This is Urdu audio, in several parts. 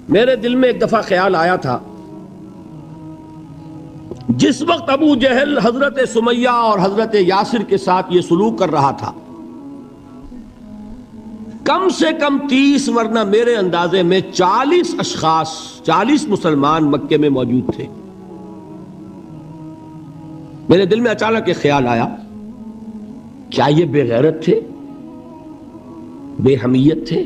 میرے دل میں ایک دفعہ خیال آیا تھا، جس وقت ابو جہل حضرت سمیہ اور حضرت یاسر کے ساتھ یہ سلوک کر رہا تھا، کم سے کم 30 ورنہ میرے اندازے میں 40 اشخاص، 40 مسلمان مکے میں موجود تھے۔ میرے دل میں اچانک ایک خیال آیا، کیا یہ بے غیرت تھے، بے حمیت تھے؟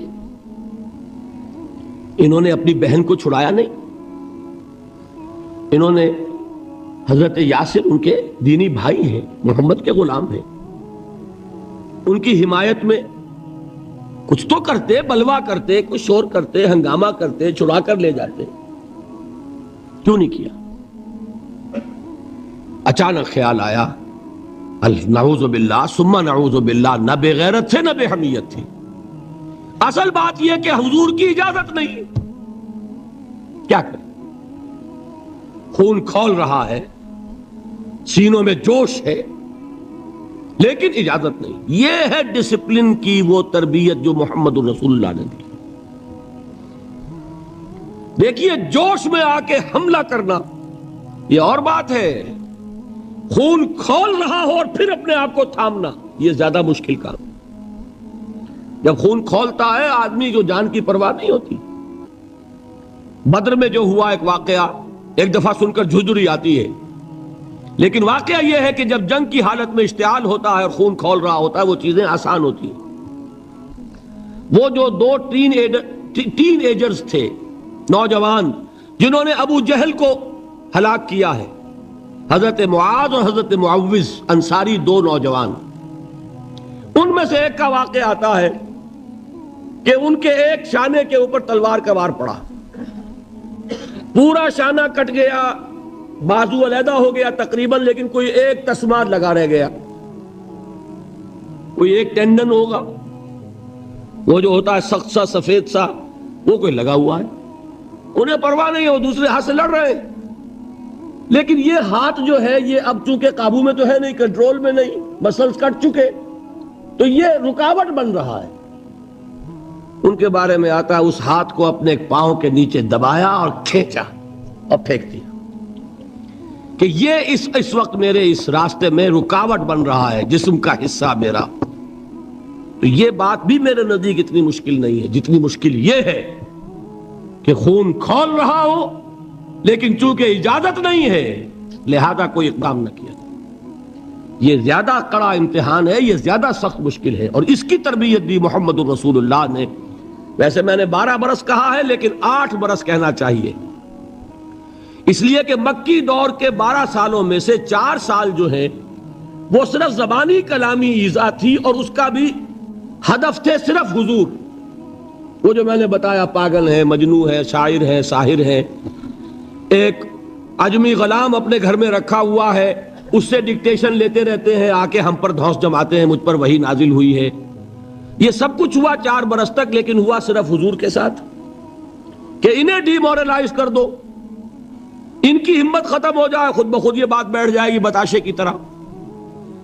انہوں نے اپنی بہن کو چھڑایا نہیں؟ انہوں نے حضرت یاسر ان کے دینی بھائی ہیں، محمد کے غلام ہیں، ان کی حمایت میں کچھ تو کرتے، بلوا کرتے، کچھ شور کرتے، ہنگامہ کرتے، چھڑا کر لے جاتے، کیوں نہیں کیا؟ اچانک خیال آیا، نعوذ باللہ ثم نعوذ باللہ، نہ بے غیرت تھے نہ بے حمیت تھی، اصل بات یہ کہ حضور کی اجازت نہیں۔ کیا کریں؟ خون کھول رہا ہے، سینوں میں جوش ہے، لیکن اجازت نہیں۔ یہ ہے ڈسپلن کی وہ تربیت جو محمد رسول اللہ نے دی۔ دیکھیے، جوش میں آ کے حملہ کرنا یہ اور بات ہے، خون کھول رہا ہو اور پھر اپنے آپ کو تھامنا یہ زیادہ مشکل کام۔ جب خون کھولتا ہے آدمی جو جان کی پرواہ نہیں ہوتی۔ بدر میں جو ہوا ایک واقعہ ایک دفعہ سن کر جھجری آتی ہے، لیکن واقعہ یہ ہے کہ جب جنگ کی حالت میں اشتعال ہوتا ہے اور خون کھول رہا ہوتا ہے وہ چیزیں آسان ہوتی ہیں۔ وہ جو 2 ٹین ایجرز تھے، نوجوان، جنہوں نے ابو جہل کو ہلاک کیا ہے، حضرت معاذ اور حضرت معوذ، انصاری 2 نوجوان، ان میں سے ایک کا واقعہ آتا ہے کہ ان کے ایک شانے کے اوپر تلوار کا وار پڑا، پورا شانہ کٹ گیا، بازو علیحدہ ہو گیا تقریباً، لیکن کوئی ایک تسمہ لگا رہ گیا، کوئی ایک ٹینڈن ہوگا، وہ جو ہوتا ہے سخت سا سفید سا، وہ کوئی لگا ہوا ہے، انہیں پرواہ نہیں ہے، وہ دوسرے ہاتھ سے لڑ رہے ہیں، لیکن یہ ہاتھ جو ہے یہ اب چونکہ قابو میں تو ہے نہیں، کنٹرول میں نہیں، مسلز کٹ چکے، تو یہ رکاوٹ بن رہا ہے۔ ان کے بارے میں آتا ہے اس ہاتھ کو اپنے پاؤں کے نیچے دبایا اور کھینچا اور پھینک دیا کہ یہ اس وقت میرے اس راستے میں رکاوٹ بن رہا ہے، جسم کا حصہ میرا۔ تو یہ بات بھی میرے نزدیک اتنی مشکل نہیں ہے جتنی مشکل یہ ہے کہ خون کھول رہا ہو لیکن چونکہ اجازت نہیں ہے لہذا کوئی اقدام نہ کیا۔ یہ زیادہ کڑا امتحان ہے، یہ زیادہ سخت مشکل ہے، اور اس کی تربیت بھی محمد الرسول اللہ نے۔ ویسے میں نے 12 برس کہا ہے لیکن 8 برس کہنا چاہیے، اس لیے کہ مکی دور کے 12 سالوں میں سے 4 سال جو ہیں وہ صرف زبانی کلامی ایذا تھی، اور اس کا بھی ہدف تھے صرف حضور۔ وہ جو میں نے بتایا، پاگل ہیں، مجنوں ہیں، شاعر ہیں، ساحر ہیں، ایک عجمی غلام اپنے گھر میں رکھا ہوا ہے، اس سے ڈکٹیشن لیتے رہتے ہیں، آ کے ہم پر دھوس جماتے ہیں، مجھ پر وحی نازل ہوئی ہے۔ یہ سب کچھ ہوا 4 برس تک، لیکن ہوا صرف حضور کے ساتھ کہ انہیں ڈی مورلائز کر دو، ان کی ہمت ختم ہو جائے، خود بخود یہ بات بیٹھ جائے گی بتاشے کی طرح۔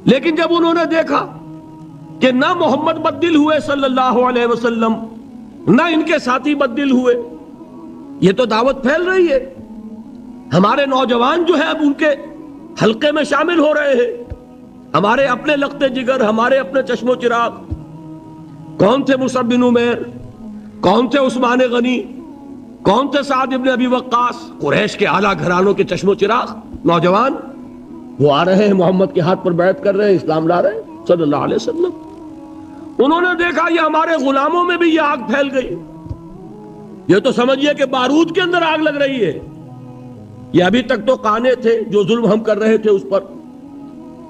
لیکن جب انہوں نے دیکھا کہ نہ محمد بدل ہوئے صلی اللہ علیہ وسلم، نہ ان کے ساتھی بدل ہوئے، یہ تو دعوت پھیل رہی ہے، ہمارے نوجوان جو ہے اب ان کے حلقے میں شامل ہو رہے ہیں، ہمارے اپنے لخت جگر، ہمارے اپنے چشم و چراغ، کون تھے مصعب بن عمیر، کون تھے عثمان غنی، کون تھے سعد ابن ابی وقاص، قریش کے اعلیٰ گھرانوں کے چشم و چراغ نوجوان، وہ آ رہے ہیں محمد کے ہاتھ پر بیعت کر رہے ہیں، اسلام لا رہے ہیں صلی اللہ علیہ وسلم۔ انہوں نے دیکھا یہ ہمارے غلاموں میں بھی یہ آگ پھیل گئی، یہ تو سمجھیے کہ بارود کے اندر آگ لگ رہی ہے۔ یہ ابھی تک تو قانے تھے جو ظلم ہم کر رہے تھے اس پر،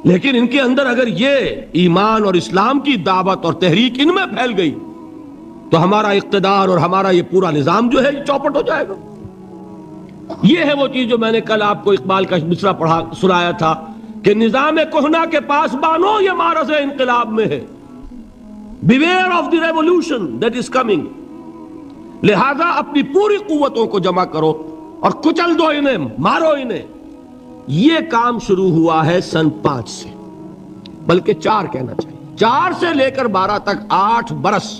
لیکن ان کے اندر اگر یہ ایمان اور اسلام کی دعوت اور تحریک ان میں پھیل گئی تو ہمارا اقتدار اور ہمارا یہ پورا نظام جو ہے یہ چوپٹ ہو جائے گا۔ یہ ہے وہ چیز جو میں نے کل آپ کو اقبال کا مصرع پڑھا سنایا تھا کہ نظام کہنا کے پاس بانو یہ مارز انقلاب میں ہے، beware of the revolution that is coming, لہذا اپنی پوری قوتوں کو جمع کرو اور کچل دو انہیں، مارو انہیں۔ یہ کام شروع ہوا ہے سن 5 سے، بلکہ 4 کہنا چاہیے، 4 سے لے کر 12 تک 8 برس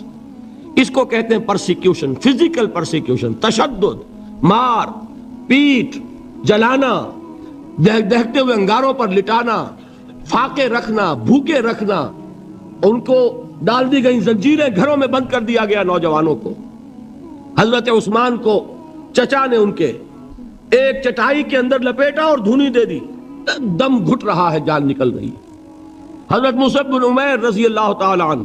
اس کو کہتے ہیں پرسیکیوشن، فزیکل پرسیکیوشن، تشدد، مار پیٹ، جلانا، دہتے ہوئے انگاروں پر لٹانا، فاقے رکھنا، بھوکے رکھنا، ان کو ڈال دی گئی زنجیریں، گھروں میں بند کر دیا گیا نوجوانوں کو۔ حضرت عثمان کو چچا نے ان کے ایک چٹائی کے اندر لپیٹا اور دھونی دے دی، دم گھٹ رہا ہے، جان نکل رہی ہے۔ حضرت مصعب بن عمیر رضی اللہ تعالی عنہ،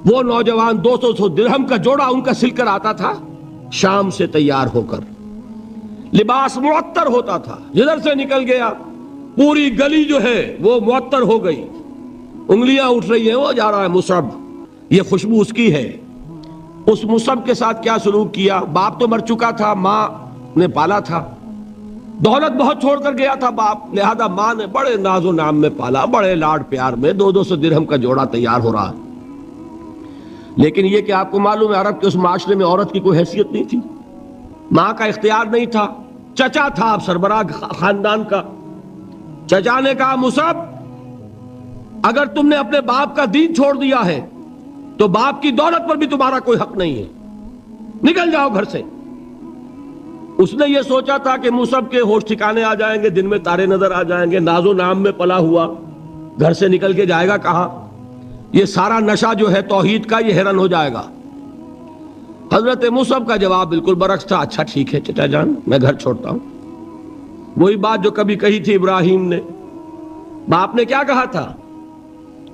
وہ نوجوان 200 درہم کا جوڑا ان کا سل کر آتا تھا شام سے تیار ہو کر، لباس معطر ہوتا تھا، جدھر سے نکل گیا پوری گلی جو ہے وہ معطر ہو گئی، انگلیاں اٹھ رہی ہیں، وہ جا رہا ہے مصعب، یہ خوشبو اس کی ہے۔ اس مصعب کے ساتھ کیا سلوک کیا؟ باپ تو مر چکا تھا، ماں نے پالا تھا، دولت بہت چھوڑ کر گیا تھا باپ، لہذا ماں نے بڑے ناز و نام میں پالا، بڑے لاڈ پیار میں، 200 درہم کا جوڑا تیار ہو رہا ہے۔ لیکن یہ کہ آپ کو معلوم ہے عرب کے اس معاشرے میں عورت کی کوئی حیثیت نہیں تھی، ماں کا اختیار نہیں تھا، چچا تھا اب سربراہ خاندان کا۔ چچا نے کہا مصعب اگر تم نے اپنے باپ کا دین چھوڑ دیا ہے تو باپ کی دولت پر بھی تمہارا کوئی حق نہیں ہے، نکل جاؤ گھر سے۔ اس نے یہ سوچا تھا کہ مصعب کے ہوش ٹھکانے آ جائیں گے، دن میں تارے نظر آ جائیں گے، ناز و نام میں پلا ہوا گھر سے نکل کے جائے گا کہاں، یہ سارا نشہ جو ہے توحید کا یہ حیران ہو جائے گا۔ حضرت مصعب کا جواب بالکل برعکس تھا، اچھا ٹھیک ہے چچا جان، میں گھر چھوڑتا ہوں۔ وہی بات جو کبھی کہی تھی ابراہیم نے، باپ نے کیا کہا تھا؟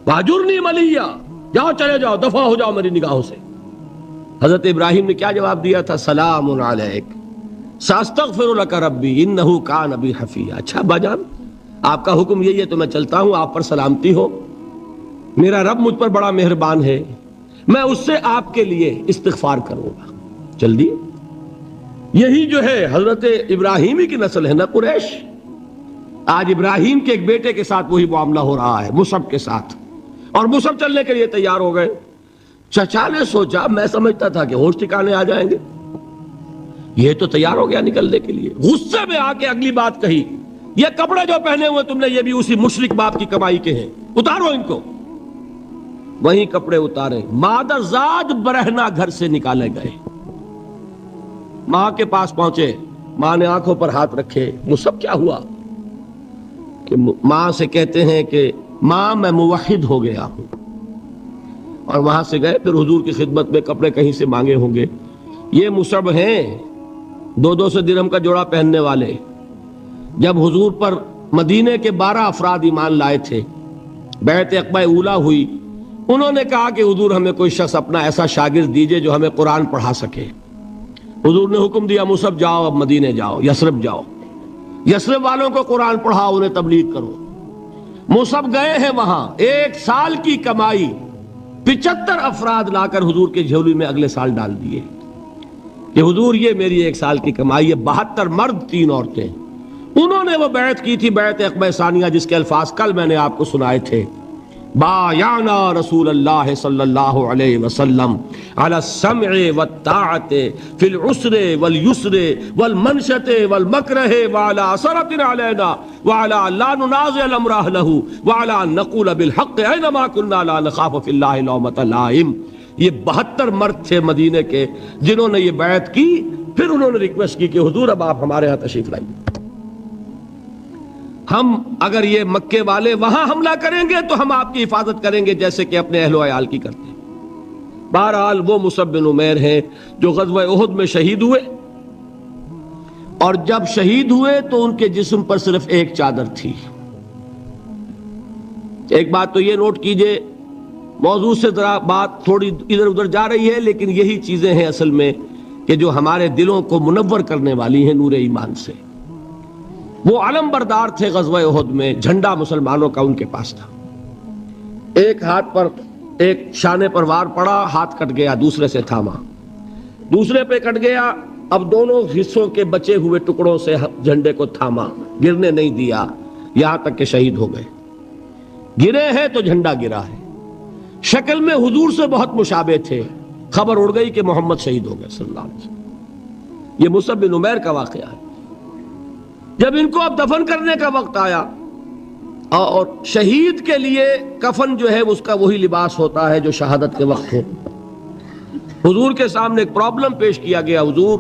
واجرنی ملیہ، جاؤ چلے جاؤ، دفع ہو جاؤ میری نگاہوں سے۔ حضرت ابراہیم نے کیا جواب دیا تھا؟ سلام علیک ساستغفر لک ربی انہ کان بی حفیہ۔ اچھا ابا جان آپ کا حکم یہی ہے تو میں چلتا ہوں، آپ پر سلامتی ہو، میرا رب مجھ پر بڑا مہربان ہے، میں اس سے آپ کے لیے استغفار کروں گا۔ چل دی۔ یہی جو ہے حضرت ابراہیمی کی نسل ہے نا قریش۔ آج ابراہیم کے ایک بیٹے کے ساتھ وہی معاملہ ہو رہا ہے، مصعب کے ساتھ، اور مصعب چلنے کے لیے تیار ہو گئے۔ چچا نے سوچا، میں سمجھتا تھا کہ ہوش ٹھکانے آ جائیں گے، یہ تو تیار ہو گیا نکلنے کے لیے۔ غصے میں آ کے اگلی بات کہی، یہ کپڑے جو پہنے ہوئے تم نے یہ بھی اسی مشرک باپ کی کمائی کے ہیں، اتارو ان کو۔ وہیں کپڑے اتارے، مادر زاد برہنہ گھر سے نکالے گئے۔ ماں کے پاس پہنچے، ماں نے آنکھوں پر ہاتھ رکھے، مصعب کیا ہوا؟ کہ ماں سے کہتے ہیں کہ ماں میں موحد ہو گیا ہوں، اور وہاں سے گئے، پھر حضور کی خدمت میں کپڑے کہیں سے مانگے ہوں گے۔ یہ مصعب ہیں 200 درہم کا جوڑا پہننے والے۔ جب حضور پر مدینے کے 12 افراد ایمان لائے تھے، بیعت عقبہ اولیٰ ہوئی، انہوں نے کہا کہ حضور ہمیں کوئی شخص اپنا ایسا شاگرد دیجئے جو ہمیں قرآن پڑھا سکے۔ حضور نے حکم دیا مصعب جاؤ، اب مدینے جاؤ، یثرب جاؤ، یثرب والوں کو قرآن پڑھاؤ، انہیں تبلیغ کرو۔ مصعب گئے ہیں وہاں، 1 سال کی کمائی 75 افراد لا کر حضور کے جھولی میں اگلے سال ڈال دیے کہ حضور یہ میری 1 سال کی کمائی ہے۔ 72 مرد 3 عورتیں، انہوں نے وہ بیعت کی تھی، بیعت عقبہ ثانیہ، جس کے الفاظ کل میں نے آپ کو سنائے تھے، بایعنا رسول اللہ صلی اللہ علیہ وسلم علی السمع والطاعت فی العسر والیسر والمنشط والمکرہ وعلی اثرۃ علینا وعلی لا ننازع الامر اہلہ وعلی ان نقول بالحق اینما کنا لا نخاف فی اللہ لومۃ لائم۔ یہ 72 مرد تھے مدینے کے جنہوں نے یہ بیعت کی۔ پھر انہوں نے ریکویسٹ کی کہ حضور اب آپ ہمارے ہاں تشریف لائیے، ہم اگر یہ مکے والے وہاں حملہ کریں گے تو ہم آپ کی حفاظت کریں گے جیسے کہ اپنے اہل و عیال کی کرتے ہیں۔ بہرحال وہ مصعب بن عمیر ہیں جو غزوہ احد میں شہید ہوئے، اور جب شہید ہوئے تو ان کے جسم پر صرف ایک چادر تھی۔ ایک بات تو یہ نوٹ کیجئے، موضوع سے ذرا بات تھوڑی ادھر ادھر جا رہی ہے، لیکن یہی چیزیں ہیں اصل میں کہ جو ہمارے دلوں کو منور کرنے والی ہیں نور ایمان سے۔ وہ علم بردار تھے غزوہ احد میں، جھنڈا مسلمانوں کا ان کے پاس تھا۔ ایک ہاتھ پر، ایک شانے پر وار پڑا، ہاتھ کٹ گیا، دوسرے سے تھاما، دوسرے پہ کٹ گیا، اب دونوں حصوں کے بچے ہوئے ٹکڑوں سے جھنڈے کو تھاما، گرنے نہیں دیا، یہاں تک کہ شہید ہو گئے۔ گرے ہیں تو جھنڈا گرا ہے۔ شکل میں حضور سے بہت مشابہ تھے، خبر اڑ گئی کہ محمد شہید ہو گئے صلی اللہ علیہ وسلم۔ یہ مصعب بن عمیر کا واقعہ ہے۔ جب ان کو اب دفن کرنے کا وقت آیا، اور شہید کے لیے کفن جو ہے اس کا وہی لباس ہوتا ہے جو شہادت کے وقت ہے، حضور کے سامنے ایک پرابلم پیش کیا گیا. حضور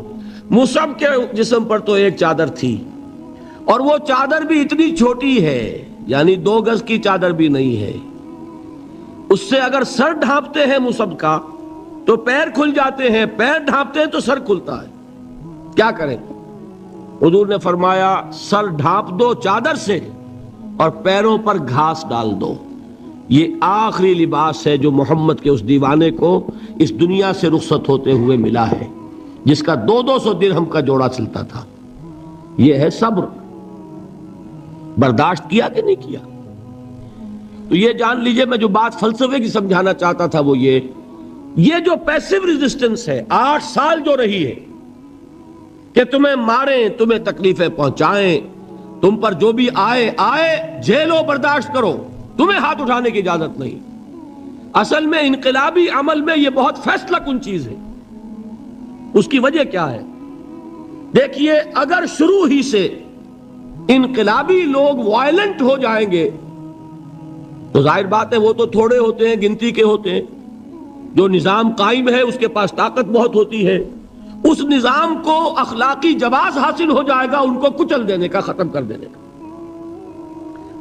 مصعب کے جسم پر تو ایک چادر تھی اور وہ چادر بھی اتنی چھوٹی ہے, یعنی 2 گز کی چادر بھی نہیں ہے. اس سے اگر سر ڈھانپتے ہیں مصعب کا تو پیر کھل جاتے ہیں, پیر ڈھانپتے ہیں تو سر کھلتا ہے, کیا کریں؟ حضور نے فرمایا سر ڈھانپ دو چادر سے اور پیروں پر گھاس ڈال دو. یہ آخری لباس ہے جو محمد کے اس دیوانے کو اس دنیا سے رخصت ہوتے ہوئے ملا ہے, جس کا 200 درہم کا جوڑا چلتا تھا. یہ ہے صبر. برداشت کیا کہ نہیں کیا؟ تو یہ جان لیجئے, میں جو بات فلسفے کی سمجھانا چاہتا تھا وہ یہ جو پیسیو ریزسٹنس ہے 8 سال جو رہی ہے کہ تمہیں ماریں, تمہیں تکلیفیں پہنچائیں, تم پر جو بھی آئے جھیلو, برداشت کرو, تمہیں ہاتھ اٹھانے کی اجازت نہیں. اصل میں انقلابی عمل میں یہ بہت فیصلہ کن چیز ہے. اس کی وجہ کیا ہے؟ دیکھیے, اگر شروع ہی سے انقلابی لوگ وائلنٹ ہو جائیں گے تو ظاہر بات ہے وہ تو تھوڑے ہوتے ہیں, گنتی کے ہوتے ہیں. جو نظام قائم ہے اس کے پاس طاقت بہت ہوتی ہے, اس نظام کو اخلاقی جواز حاصل ہو جائے گا ان کو کچل دینے کا, ختم کر دینے کا.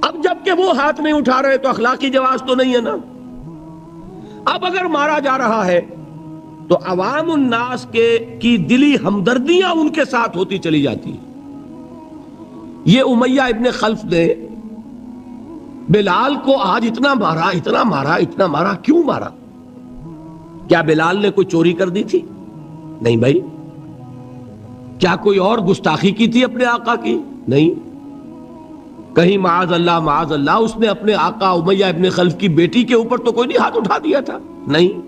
اب جب کہ وہ ہاتھ نہیں اٹھا رہے تو اخلاقی جواز تو نہیں ہے نا. اب اگر مارا جا رہا ہے تو عوام الناس کی دلی ہمدردیاں ان کے ساتھ ہوتی چلی جاتی ہیں. یہ امیہ ابن خلف نے بلال کو آج اتنا مارا, کیوں مارا؟ کیا بلال نے کوئی چوری کر دی تھی؟ نہیں بھائی. کیا کوئی اور گستاخی کی تھی اپنے آقا کی؟ نہیں. کہیں معاذ اللہ اس نے اپنے آقا امیہ ابن خلف کی بیٹی کے اوپر تو کوئی نہیں ہاتھ اٹھا دیا تھا؟ نہیں.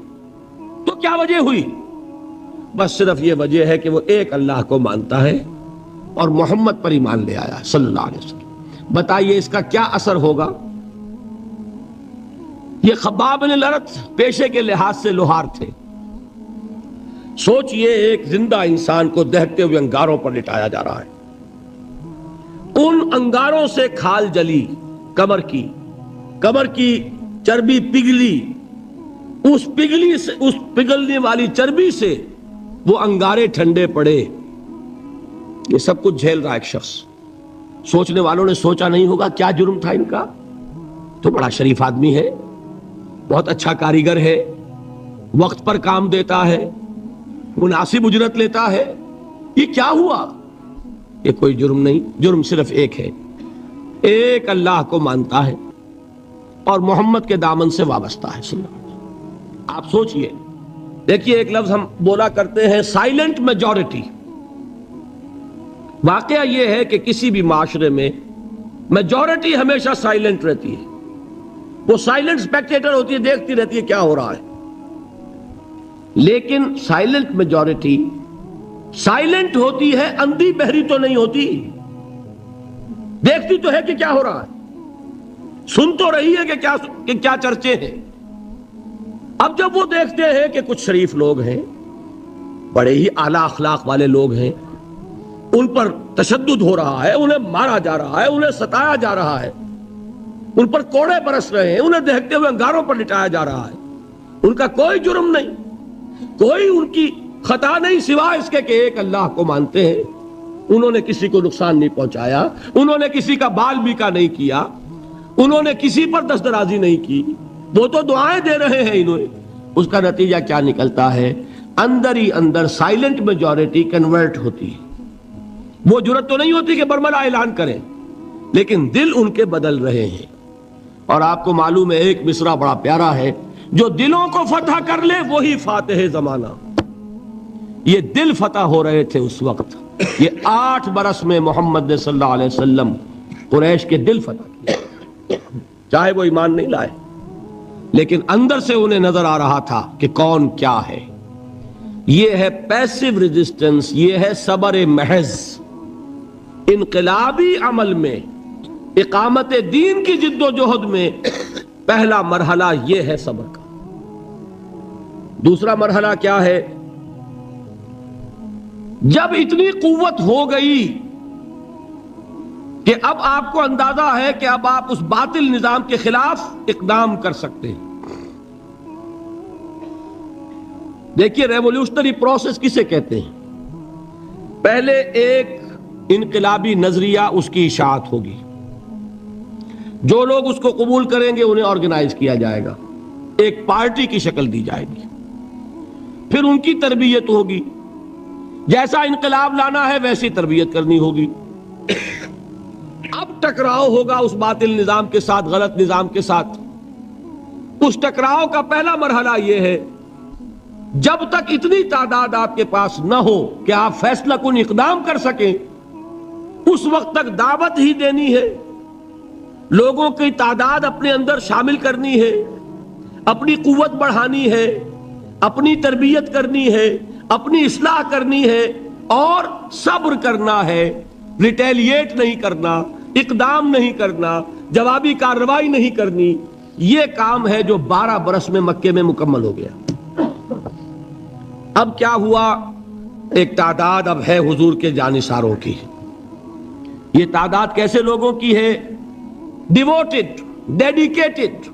تو کیا وجہ ہوئی؟ بس صرف یہ وجہ ہے کہ وہ ایک اللہ کو مانتا ہے اور محمد پر ایمان لے آیا صلی اللہ علیہ وسلم. بتائیے اس کا کیا اثر ہوگا؟ یہ خباب بن الارت پیشے کے لحاظ سے لوہار تھے. سوچئے ایک زندہ انسان کو دہتے ہوئے انگاروں پر لٹایا جا رہا ہے, ان انگاروں سے کھال جلی, کمر کی چربی پگھلی, اس پگھلنے والی چربی سے وہ انگارے ٹھنڈے پڑے. یہ سب کچھ جھیل رہا ایک شخص. سوچنے والوں نے سوچا نہیں ہوگا کیا جرم تھا ان کا؟ تو بڑا شریف آدمی ہے, بہت اچھا کاریگر ہے, وقت پر کام دیتا ہے, مناسب اجرت لیتا ہے, یہ کیا ہوا؟ یہ کوئی جرم نہیں. جرم صرف ایک ہے, ایک اللہ کو مانتا ہے اور محمد کے دامن سے وابستہ ہے. آپ سوچئے, دیکھیے ایک لفظ ہم بولا کرتے ہیں سائلنٹ میجورٹی. واقعہ یہ ہے کہ کسی بھی معاشرے میں میجورٹی ہمیشہ سائلنٹ رہتی ہے. وہ سائلنٹ سپیکٹیٹر ہوتی ہے, دیکھتی رہتی ہے کیا ہو رہا ہے. لیکن سائلنٹ میجورٹی سائلنٹ ہوتی ہے, اندھی بہری تو نہیں ہوتی. دیکھتی تو ہے کہ کیا ہو رہا ہے, سن تو رہی ہے کہ کیا چرچے ہیں. اب جب وہ دیکھتے ہیں کہ کچھ شریف لوگ ہیں, بڑے ہی اعلیٰ اخلاق والے لوگ ہیں, ان پر تشدد ہو رہا ہے, انہیں مارا جا رہا ہے, انہیں ستایا جا رہا ہے, ان پر کوڑے برس رہے ہیں, انہیں دیکھتے ہوئے انگاروں پر لٹایا جا رہا ہے, ان کا کوئی جرم نہیں, کوئی ان کی خطا نہیں سوائے اس کے کہ ایک اللہ کو مانتے ہیں. انہوں نے کسی کو نقصان نہیں پہنچایا, انہوں نے کسی کا بال بیکا نہیں کیا, انہوں نے کسی پر دست درازی نہیں کی, وہ تو دعائیں دے رہے ہیں انہوں نے. اس کا نتیجہ کیا نکلتا ہے؟ اندر ہی اندر سائلنٹ میجورٹی کنورٹ ہوتی ہے. وہ جرت تو نہیں ہوتی کہ برملا اعلان کریں, لیکن دل ان کے بدل رہے ہیں. اور آپ کو معلوم ہے ایک مصرع بڑا پیارا ہے, جو دلوں کو فتح کر لے وہی فاتح زمانہ. یہ دل فتح ہو رہے تھے اس وقت. یہ 8 برس میں محمد صلی اللہ علیہ وسلم قریش کے دل فتح کیے, چاہے وہ ایمان نہیں لائے, لیکن اندر سے انہیں نظر آ رہا تھا کہ کون کیا ہے. یہ ہے پیسیو ریزسٹنس, یہ ہے صبر محض. انقلابی عمل میں, اقامت دین کی جد و جہد میں پہلا مرحلہ یہ ہے صبر کا. دوسرا مرحلہ کیا ہے؟ جب اتنی قوت ہو گئی کہ اب آپ کو اندازہ ہے کہ اب آپ اس باطل نظام کے خلاف اقدام کر سکتے ہیں. دیکھیے ریولیوشنری پروسیس کسے کہتے ہیں؟ پہلے ایک انقلابی نظریہ اس کی اشاعت ہوگی، جو لوگ اس کو قبول کریں گے انہیں آرگنائز کیا جائے گا، ایک پارٹی کی شکل دی جائے گی، پھر ان کی تربیت ہوگی، جیسا انقلاب لانا ہے ویسی تربیت کرنی ہوگی۔ اب ٹکراؤ ہوگا اس باطل نظام کے ساتھ، غلط نظام کے ساتھ۔ اس ٹکراؤ کا پہلا مرحلہ یہ ہے، جب تک اتنی تعداد آپ کے پاس نہ ہو کہ آپ فیصلہ کن اقدام کر سکیں، اس وقت تک دعوت ہی دینی ہے، لوگوں کی تعداد اپنے اندر شامل کرنی ہے، اپنی قوت بڑھانی ہے، اپنی تربیت کرنی ہے، اپنی اصلاح کرنی ہے، اور صبر کرنا ہے، ریٹیلیٹ نہیں کرنا، اقدام نہیں کرنا، جوابی کارروائی نہیں کرنی۔ یہ کام ہے جو 12 برس میں مکے میں مکمل ہو گیا۔ اب کیا ہوا؟ ایک تعداد اب ہے حضور کے جانثاروں کی۔ یہ تعداد کیسے لوگوں کی ہے؟ ڈیووٹڈ، ڈیڈیکیٹڈ،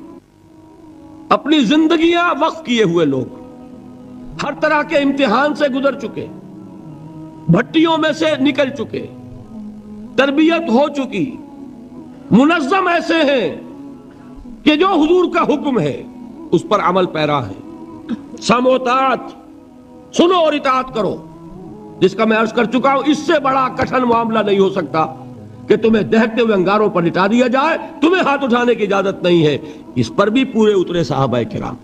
اپنی زندگیاں وقف کیے ہوئے لوگ، ہر طرح کے امتحان سے گزر چکے، بھٹیوں میں سے نکل چکے، تربیت ہو چکی، منظم ایسے ہیں کہ جو حضور کا حکم ہے اس پر عمل پیرا ہے۔ سمع و طاعت، سنو اور اطاعت کرو، جس کا میں عرض کر چکا ہوں، اس سے بڑا کٹھن معاملہ نہیں ہو سکتا کہ تمہیں دہتے ہوئے انگاروں پر لٹا دیا جائے، تمہیں ہاتھ اٹھانے کی اجازت نہیں ہے۔ اس پر بھی پورے اترے صحابہ کرام،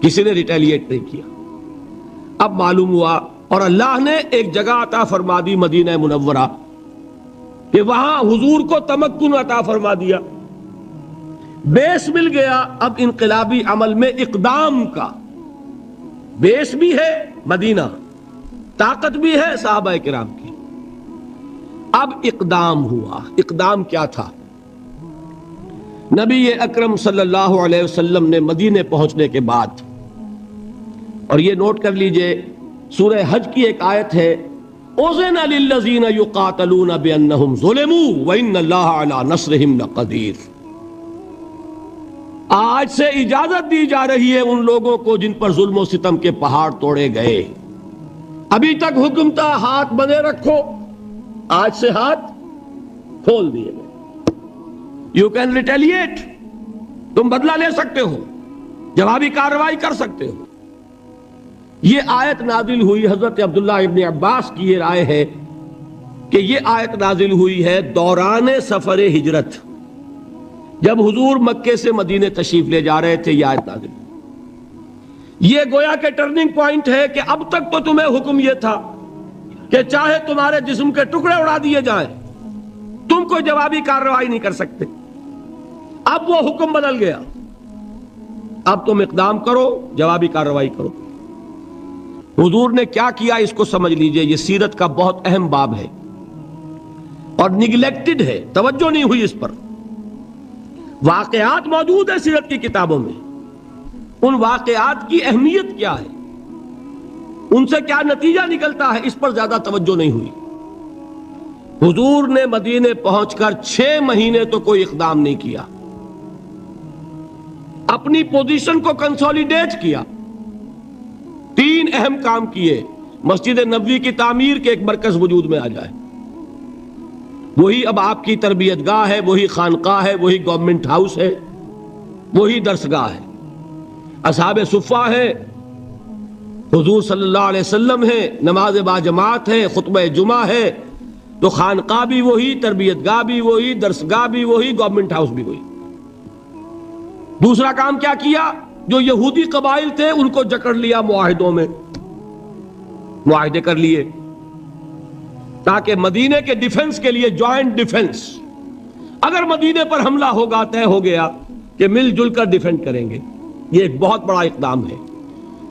کسی نے ریٹیلیٹ نہیں کیا۔ اب معلوم ہوا، اور اللہ نے ایک جگہ عطا فرما دی مدینہ منورہ، کہ وہاں حضور کو تمکن عطا فرما دیا، بیس مل گیا اب انقلابی عمل میں اقدام کا۔ بیس بھی ہے مدینہ، طاقت بھی ہے صحابہ کرام کی۔ اب اقدام ہوا۔ اقدام کیا تھا؟ نبی اکرم صلی اللہ علیہ وسلم نے مدینے پہنچنے کے بعد، اور یہ نوٹ کر لیجئے، سورہ حج کی ایک آیت ہے، اُذِنَ لِلَّذِينَ يُقَاتَلُونَ بِأَنَّهُمْ ظُلِمُوا وَإِنَّ اللَّهَ عَلَى نَصْرِهِمْ لَقَدِيرٌ۔ آج سے اجازت دی جا رہی ہے ان لوگوں کو جن پر ظلم و ستم کے پہاڑ توڑے گئے۔ ابھی تک حکم تھا ہاتھ بندے رکھو، آج سے ہاتھ کھول دیے گئے۔ یو کین ریٹیلیٹ، تم بدلہ لے سکتے ہو، جوابی کارروائی کر سکتے ہو۔ یہ آیت نازل ہوئی، حضرت عبداللہ ابن عباس کی یہ رائے ہے کہ یہ آیت نازل ہوئی ہے دوران سفر ہجرت، جب حضور مکے سے مدینے تشریف لے جا رہے تھے۔ یہ آیت نازل ہوئی، یہ گویا کہ ٹرننگ پوائنٹ ہے کہ اب تک تو تمہیں حکم یہ تھا کہ چاہے تمہارے جسم کے ٹکڑے اڑا دیے جائیں، تم کوئی جوابی کارروائی نہیں کر سکتے۔ اب وہ حکم بدل گیا، اب تم اقدام کرو، جوابی کارروائی کرو۔ حضور نے کیا کیا اس کو سمجھ لیجئے، یہ سیرت کا بہت اہم باب ہے اور نگلیکٹڈ ہے، توجہ نہیں ہوئی اس پر۔ واقعات موجود ہیں سیرت کی کتابوں میں، ان واقعات کی اہمیت کیا ہے، ان سے کیا نتیجہ نکلتا ہے، اس پر زیادہ توجہ نہیں ہوئی۔ حضور نے مدینے پہنچ کر 6 مہینے تو کوئی اقدام نہیں کیا، اپنی پوزیشن کو کنسولیڈیٹ کیا۔ 3 اہم کام کیے، مسجد نبوی کی تعمیر کے ایک مرکز وجود میں آ جائے، وہی اب آپ کی تربیت گاہ ہے، وہی خانقاہ ہے، وہی گورنمنٹ ہاؤس ہے، وہی درسگاہ ہے، اصحاب صفہ ہے، حضور صلی اللہ علیہ وسلم ہے، نماز با جماعت ہے، خطبہ جمعہ ہے، تو خانقاہ بھی وہی، تربیت گاہ بھی وہی، درسگاہ بھی وہی، گورنمنٹ ہاؤس بھی وہی۔ دوسرا کام کیا کیا؟ جو یہودی قبائل تھے ان کو جکڑ لیا معاہدوں میں، معاہدے کر لیے تاکہ مدینے کے ڈیفنس کے لیے جوائنٹ ڈیفنس، اگر مدینے پر حملہ ہوگا طے ہو گیا کہ مل جل کر ڈیفینڈ کریں گے۔ یہ ایک بہت بڑا اقدام ہے۔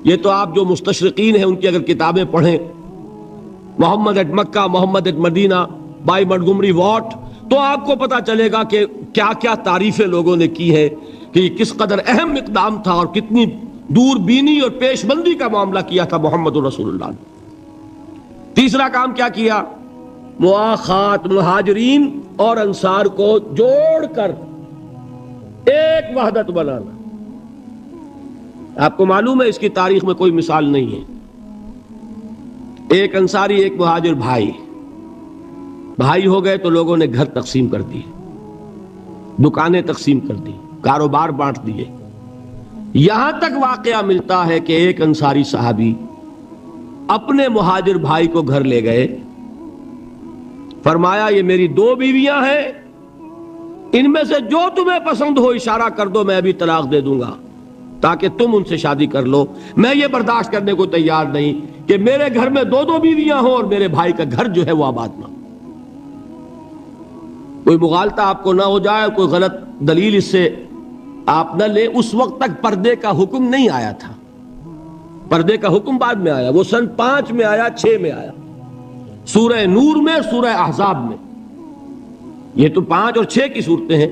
یہ تو آپ جو مستشرقین ہیں ان کی اگر کتابیں پڑھیں، Muhammad at Mecca, Muhammad at Medina by Montgomery Watt, تو آپ کو پتا چلے گا کہ کیا کیا تعریفیں لوگوں نے کی ہے کہ یہ کس قدر اہم اقدام تھا اور کتنی دور بینی اور پیش بندی کا معاملہ کیا تھا محمد رسول اللہ نے۔ تیسرا کام کیا کیا؟ مواخات مہاجرین اور انصار کو جوڑ کر ایک وحدت بنانا۔ آپ کو معلوم ہے اس کی تاریخ میں کوئی مثال نہیں ہے. ایک انصاری ایک مہاجر بھائی ہو گئے تو لوگوں نے گھر تقسیم کر دیے, دکانیں تقسیم کر دی, کاروبار بانٹ دیے. یہاں تک واقعہ ملتا ہے کہ ایک انصاری صحابی اپنے مہاجر بھائی کو گھر لے گئے, فرمایا یہ میری 2 بیویاں ہیں, ان میں سے جو تمہیں پسند ہو اشارہ کر دو, میں ابھی طلاق دے دوں گا تاکہ تم ان سے شادی کر لو. میں یہ برداشت کرنے کو تیار نہیں کہ میرے گھر میں 2 بیویاں ہوں اور میرے بھائی کا گھر جو ہے وہ آباد نہ. کوئی مغالطہ آپ کو نہ ہو جائے, کوئی غلط دلیل اس سے آپ نہ لیں. اس وقت تک پردے کا حکم نہیں آیا تھا, پردے کا حکم بعد میں آیا, وہ سن 5 میں آیا, 6 میں آیا, سورہ نور میں, سورہ احزاب میں. یہ تو 5 اور 6 کی صورتیں ہیں.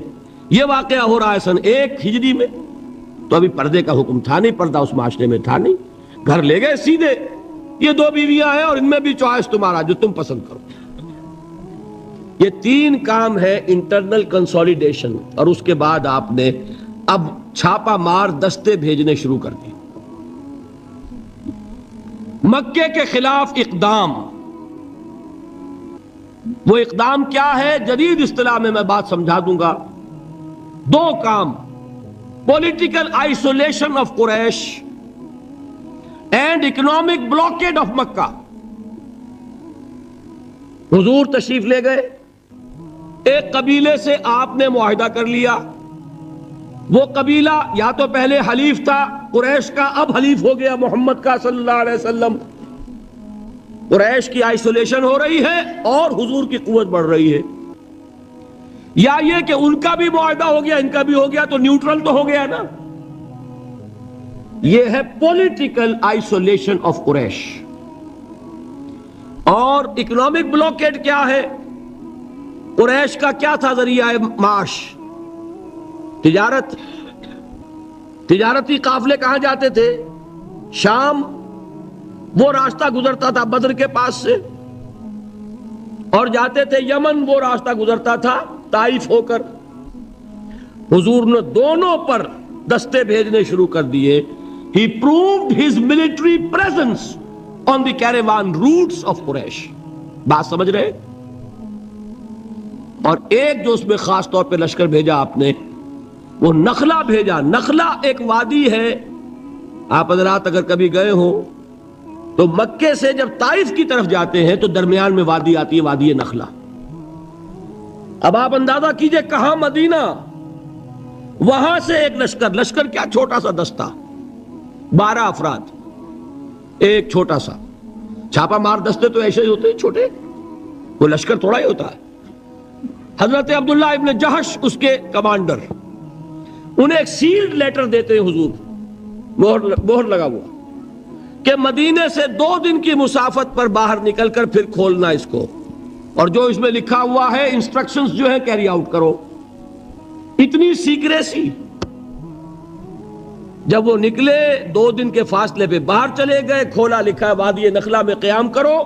یہ واقعہ ہو رہا ہے سن 1 ہجری میں, تو ابھی پردے کا حکم تھا نہیں, پردہ اس معاشرے میں تھا نہیں. گھر لے گئے سیدھے, یہ 2 بیویاں ہیں اور ان میں بھی چوائس تمہارا, جو تم پسند کرو. یہ 3 کام ہے انٹرنل کنسولیڈیشن, اور اس کے بعد آپ نے اب چھاپا مار دستے بھیجنے شروع کر دی. مکے کے خلاف اقدام, وہ اقدام کیا ہے جدید اصطلاح میں بات سمجھا دوں گا. 2 کام, political isolation of Quraysh and economic blockade of Mecca. حضور تشریف لے گئے, ایک قبیلے سے آپ نے معاہدہ کر لیا. وہ قبیلہ یا تو پہلے حلیف تھا قریش کا, اب حلیف ہو گیا محمد کا صلی اللہ علیہ وسلم. قریش کی آئسولیشن ہو رہی ہے اور حضور کی قوت بڑھ رہی ہے. یا یہ کہ ان کا بھی معاہدہ ہو گیا, ان کا بھی ہو گیا, تو نیوٹرل تو ہو گیا نا. یہ ہے پولیٹیکل آئسولیشن آف قریش. اور اکنامک بلاکیڈ کیا ہے؟ قریش کا کیا تھا ذریعہ معاش؟ تجارت. تجارتی قافلے کہاں جاتے تھے؟ شام. وہ راستہ گزرتا تھا بدر کے پاس سے, اور جاتے تھے یمن, وہ راستہ گزرتا تھا طائف ہو کر. حضور نے دونوں پر دستے بھیجنے شروع کر دیے. He proved his military presence on the caravan routes of Quraysh. بات سمجھ رہے؟ اور ایک جو اس میں خاص طور پہ لشکر بھیجا آپ نے, وہ نخلا بھیجا. نخلا ایک وادی ہے, آپ حضرات اگر کبھی گئے ہوں تو مکے سے جب طائف کی طرف جاتے ہیں تو درمیان میں وادی آتی ہے, وادی نخلا. اب آپ اندازہ کیجئے کہاں مدینہ, وہاں سے ایک لشکر کیا چھوٹا سا دستہ, 12 افراد, ایک چھوٹا سا چھاپا مار دستے تو ایسے ہی ہوتے ہیں چھوٹے, وہ لشکر تھوڑا ہی ہوتا ہے. حضرت عبداللہ ابن جہش اس کے کمانڈر, انہیں ایک سیلڈ لیٹر دیتے ہیں حضور, مہر لگا ہوا, کہ مدینے سے 2 دن کی مسافت پر باہر نکل کر پھر کھولنا اس کو, اور جو اس میں لکھا ہوا ہے انسٹرکشنز جو ہے کیری آؤٹ کرو. اتنی سیکریسی. جب وہ نکلے 2 دن کے فاصلے پہ باہر چلے گئے, کھولا, لکھا ہے وادی نخلا میں قیام کرو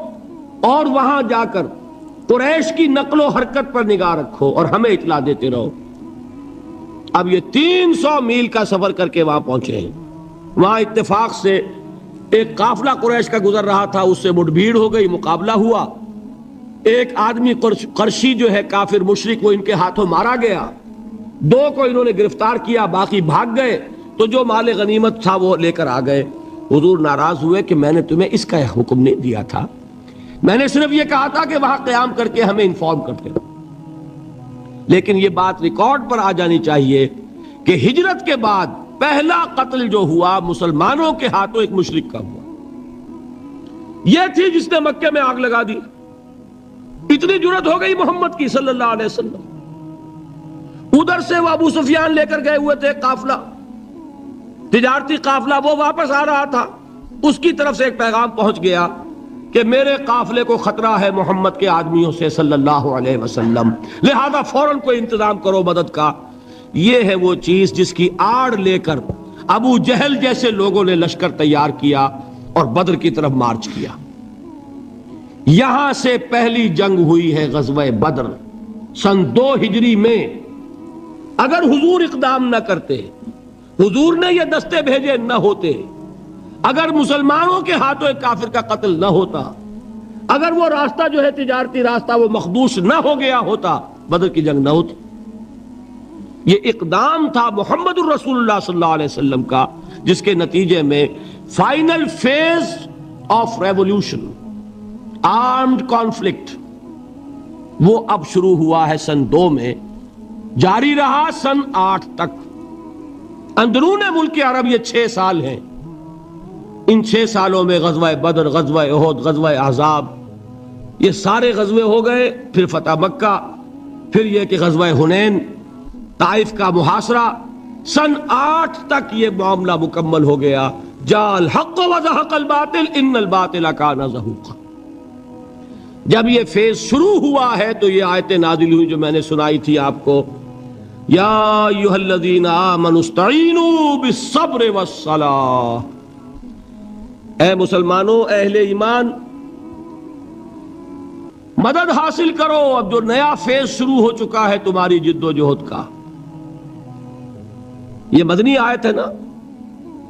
اور وہاں جا کر قریش کی نقل و حرکت پر نگاہ رکھو اور ہمیں اطلاع دیتے رہو. اب یہ 300 میل کا سفر کر کے وہاں پہنچے ہیں. وہاں اتفاق سے ایک قافلہ قریش کا گزر رہا تھا, اس سے مٹ بھیڑ ہو گئی, مقابلہ ہوا. ایک آدمی قرشی جو ہے کافر مشرک, وہ ان کے ہاتھوں مارا گیا. 2 کو انہوں نے گرفتار کیا, باقی بھاگ گئے. تو جو مال غنیمت تھا وہ لے کر آ گئے. حضور ناراض ہوئے کہ میں نے تمہیں اس کا حکم نہیں دیا تھا, میں نے صرف یہ کہا تھا کہ وہاں قیام کر کے ہمیں انفارم کرتے رہو. لیکن یہ بات ریکارڈ پر آ جانی چاہیے کہ ہجرت کے بعد پہلا قتل جو ہوا مسلمانوں کے ہاتھوں ایک مشرک کا ہوا. یہ تھی جس نے مکے میں آگ لگا دی. اتنی جرت ہو گئی محمد کی صلی اللہ علیہ وسلم. ادھر سے وہ ابو سفیان لے کر گئے ہوئے تھے قافلہ, تجارتی قافلہ, وہ واپس آ رہا تھا. اس کی طرف سے ایک پیغام پہنچ گیا کہ میرے قافلے کو خطرہ ہے محمد کے آدمیوں سے صلی اللہ علیہ وسلم, لہذا فوراً کوئی انتظام کرو مدد کا. یہ ہے وہ چیز جس کی آڑ لے کر ابو جہل جیسے لوگوں نے لشکر تیار کیا اور بدر کی طرف مارچ کیا. یہاں سے پہلی جنگ ہوئی ہے غزوہ بدر سن 2 ہجری میں. اگر حضور اقدام نہ کرتے حضور نے یہ دستے بھیجے نہ ہوتے، اگر مسلمانوں کے ہاتھوں ایک کافر کا قتل نہ ہوتا، اگر وہ راستہ جو ہے تجارتی راستہ وہ مخدوش نہ ہو گیا ہوتا، بدر کی جنگ نہ ہوتی۔ یہ اقدام تھا محمد الرسول اللہ صلی اللہ علیہ وسلم کا، جس کے نتیجے میں final phase of revolution, armed conflict, وہ اب شروع ہوا ہے سن 2 میں، جاری رہا سن 8 تک۔ اندرون ملک عرب یہ 6 سال ہیں۔ ان 6 سالوں میں غزوہ بدر، غزوہ احد، غزوہ احزاب، یہ سارے غزوے ہو گئے، پھر فتح مکہ، پھر یہ کہ غزوہ حنین، طائف کا محاصرہ، سن 8 تک یہ معاملہ مکمل ہو گیا۔ جاء الحق وزهق الباطل ان الباطل کان زہوقا۔ جب یہ فیز شروع ہوا ہے تو یہ آیتیں نازل ہوئی جو میں نے سنائی تھی آپ کو، یا ایھا الذین آمنوا استعینوا بالصبر والصلاۃ، اے مسلمانوں، اہل ایمان، مدد حاصل کرو، اب جو نیا فیز شروع ہو چکا ہے تمہاری جد و جہد کا۔ یہ مدنی آیت ہے نا،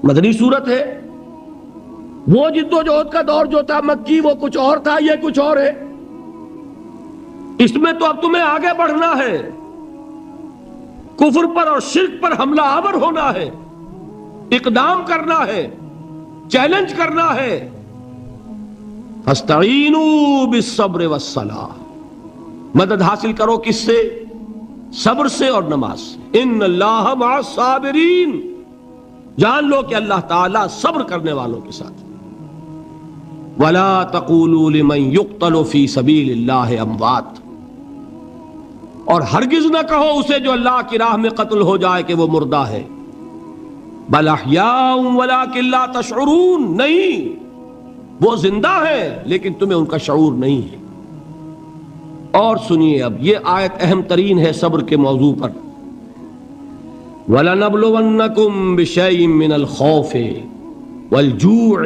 مدنی صورت ہے۔ وہ جد و جہد کا دور جو تھا مکی وہ کچھ اور تھا، یہ کچھ اور ہے۔ اس میں تو اب تمہیں آگے بڑھنا ہے، کفر پر اور شرک پر حملہ آور ہونا ہے، اقدام کرنا ہے، چیلنج کرنا ہے۔ فاستعینوا بالصبر والصلاۃ، مدد حاصل کرو کس سے؟ صبر سے اور نماز سے۔ ان اللہ مع الصابرین، جان لو کہ اللہ تعالیٰ صبر کرنے والوں کے ساتھ۔ ولا تقولوا لمن يقتل في سبيل الله اموات، اور ہرگز نہ کہو اسے جو اللہ کی راہ میں قتل ہو جائے کہ وہ مردہ ہے۔ بل احیاء ولکن لا تشعرون، نہیں، وہ زندہ ہے لیکن تمہیں ان کا شعور نہیں ہے۔ اور سنیے اب یہ آیت اہم ترین ہے صبر کے موضوع پر۔ وَلَنَبْلُوَنَّكُمْ بِشَيْءٍ مِّنَ الْخَوْفِ وَالْجُوعِ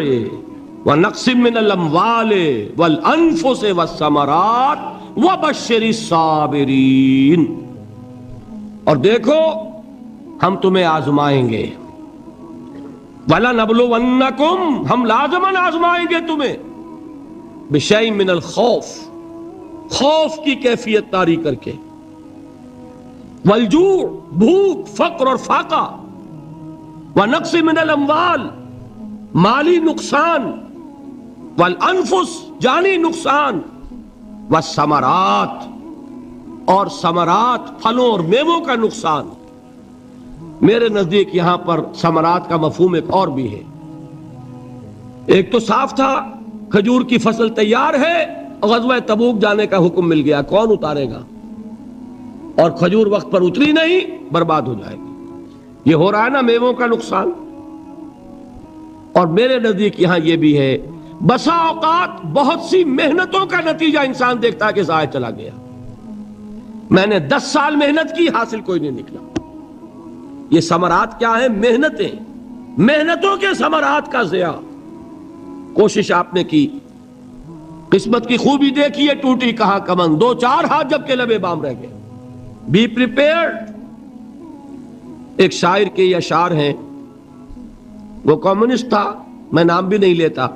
وَنَقْصٍ مِّنَ الْأَمْوَالِ وَالْأَنفُسِ وَالثَّمَرَاتِ وَبَشِّرِ الصَّابِرِينَ، اور دیکھو ہم تمہیں آزمائیں گے۔ وَلَنَبْلُوَنَّكُمْ، ہم لازماً آزمائیں گے تمہیں، بِشَيْءٍ مِّنَ الْخَوْفِ، خوف کی کیفیت طاری کر کے، والجوع، بھوک، فقر اور فاقہ، ونقص من الاموال، مالی نقصان، والانفس، جانی نقصان، والثمرات، اور ثمرات، پھلوں اور میووں کا نقصان۔ میرے نزدیک یہاں پر ثمرات کا مفہوم ایک اور بھی ہے۔ ایک تو صاف تھا کھجور کی فصل تیار ہے، غزوہ تبوک جانے کا حکم مل گیا، کون اتارے گا؟ اور کھجور وقت پر اتری نہیں، برباد ہو جائے گی۔ یہ ہو رہا ہے نا میووں کا نقصان۔ اور میرے نزدیک یہاں یہ بھی ہے، بسا اوقات بہت سی محنتوں کا نتیجہ انسان دیکھتا ہے کہ ضائع چلا گیا۔ میں نے 10 سال محنت کی، حاصل کوئی نہیں نکلا۔ یہ ثمرات کیا ہیں؟ محنتیں، محنتوں کے ثمرات کا ضیاع۔ کوشش آپ نے کی، قسمت کی خوبی دیکھیے، ٹوٹی کہاں کمن، 2-4 ہاتھ جب کے لبے بام رہ گئے۔ Be prepared. ایک شاعر کے یہ اشعار ہیں، وہ کمیونسٹ تھا، میں نام بھی نہیں لیتا،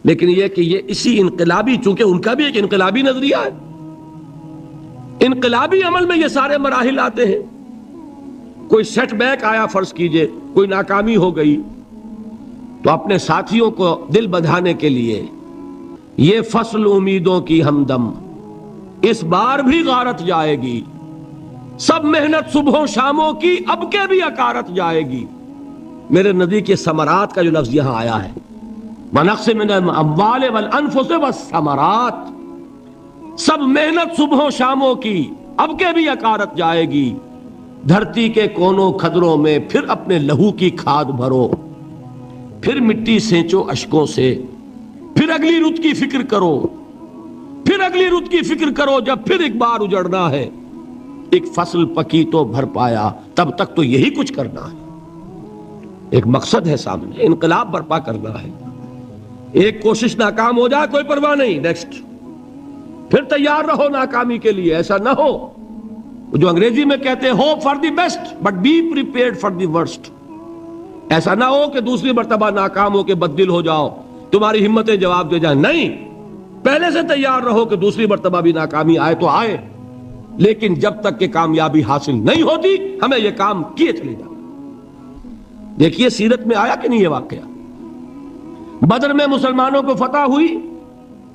لیکن یہ کہ یہ اسی انقلابی، چونکہ ان کا بھی ایک انقلابی نظریہ ہے، انقلابی عمل میں یہ سارے مراحل آتے ہیں۔ کوئی سیٹ بیک آیا فرض کیجئے، کوئی ناکامی ہو گئی، تو اپنے ساتھیوں کو دل بندھانے کے لیے یہ فصل امیدوں کی ہمدم اس بار بھی غارت جائے گی، سب محنت صبحوں شاموں کی اب کے بھی اکارت جائے گی۔ میرے نزدیک یہ ثمرات کا جو لفظ یہاں آیا ہے، وَنَقْصٍ مِّنَ الْأَمْوَالِ وَالْأَنفُسِ وَالثَّمَرَاتِ، سب محنت صبحوں شاموں کی اب کے بھی اکارت جائے گی۔ دھرتی کے کونوں کھدروں میں پھر اپنے لہو کی کھاد بھرو، پھر مٹی سینچو اشکوں سے، پھر اگلی رت کی فکر کرو، پھر اگلی رت کی فکر کرو، جب پھر ایک بار اجڑنا ہے۔ ایک فصل پکی تو بھر پایا، تب تک تو یہی کچھ کرنا ہے۔ ایک مقصد ہے سامنے، انقلاب برپا کرنا ہے۔ ایک کوشش ناکام ہو جائے کوئی پرواہ نہیں، نیکسٹ، پھر تیار رہو ناکامی کے لیے، ایسا نہ ہو جو انگریزی میں کہتے ہیں hope for the best but be prepared for the worst. ایسا نہ ہو کہ دوسری مرتبہ ناکام ہو کے بددل ہو جاؤ, تمہاری ہمتیں جواب دے جائیں. نہیں, پہلے سے تیار رہو کہ دوسری مرتبہ بھی ناکامی آئے تو آئے, لیکن جب تک کہ کامیابی حاصل نہیں ہوتی ہمیں یہ کام کیے چلے جانا. دیکھیے سیرت میں آیا کہ نہیں یہ واقعہ. بدر میں مسلمانوں کو فتح ہوئی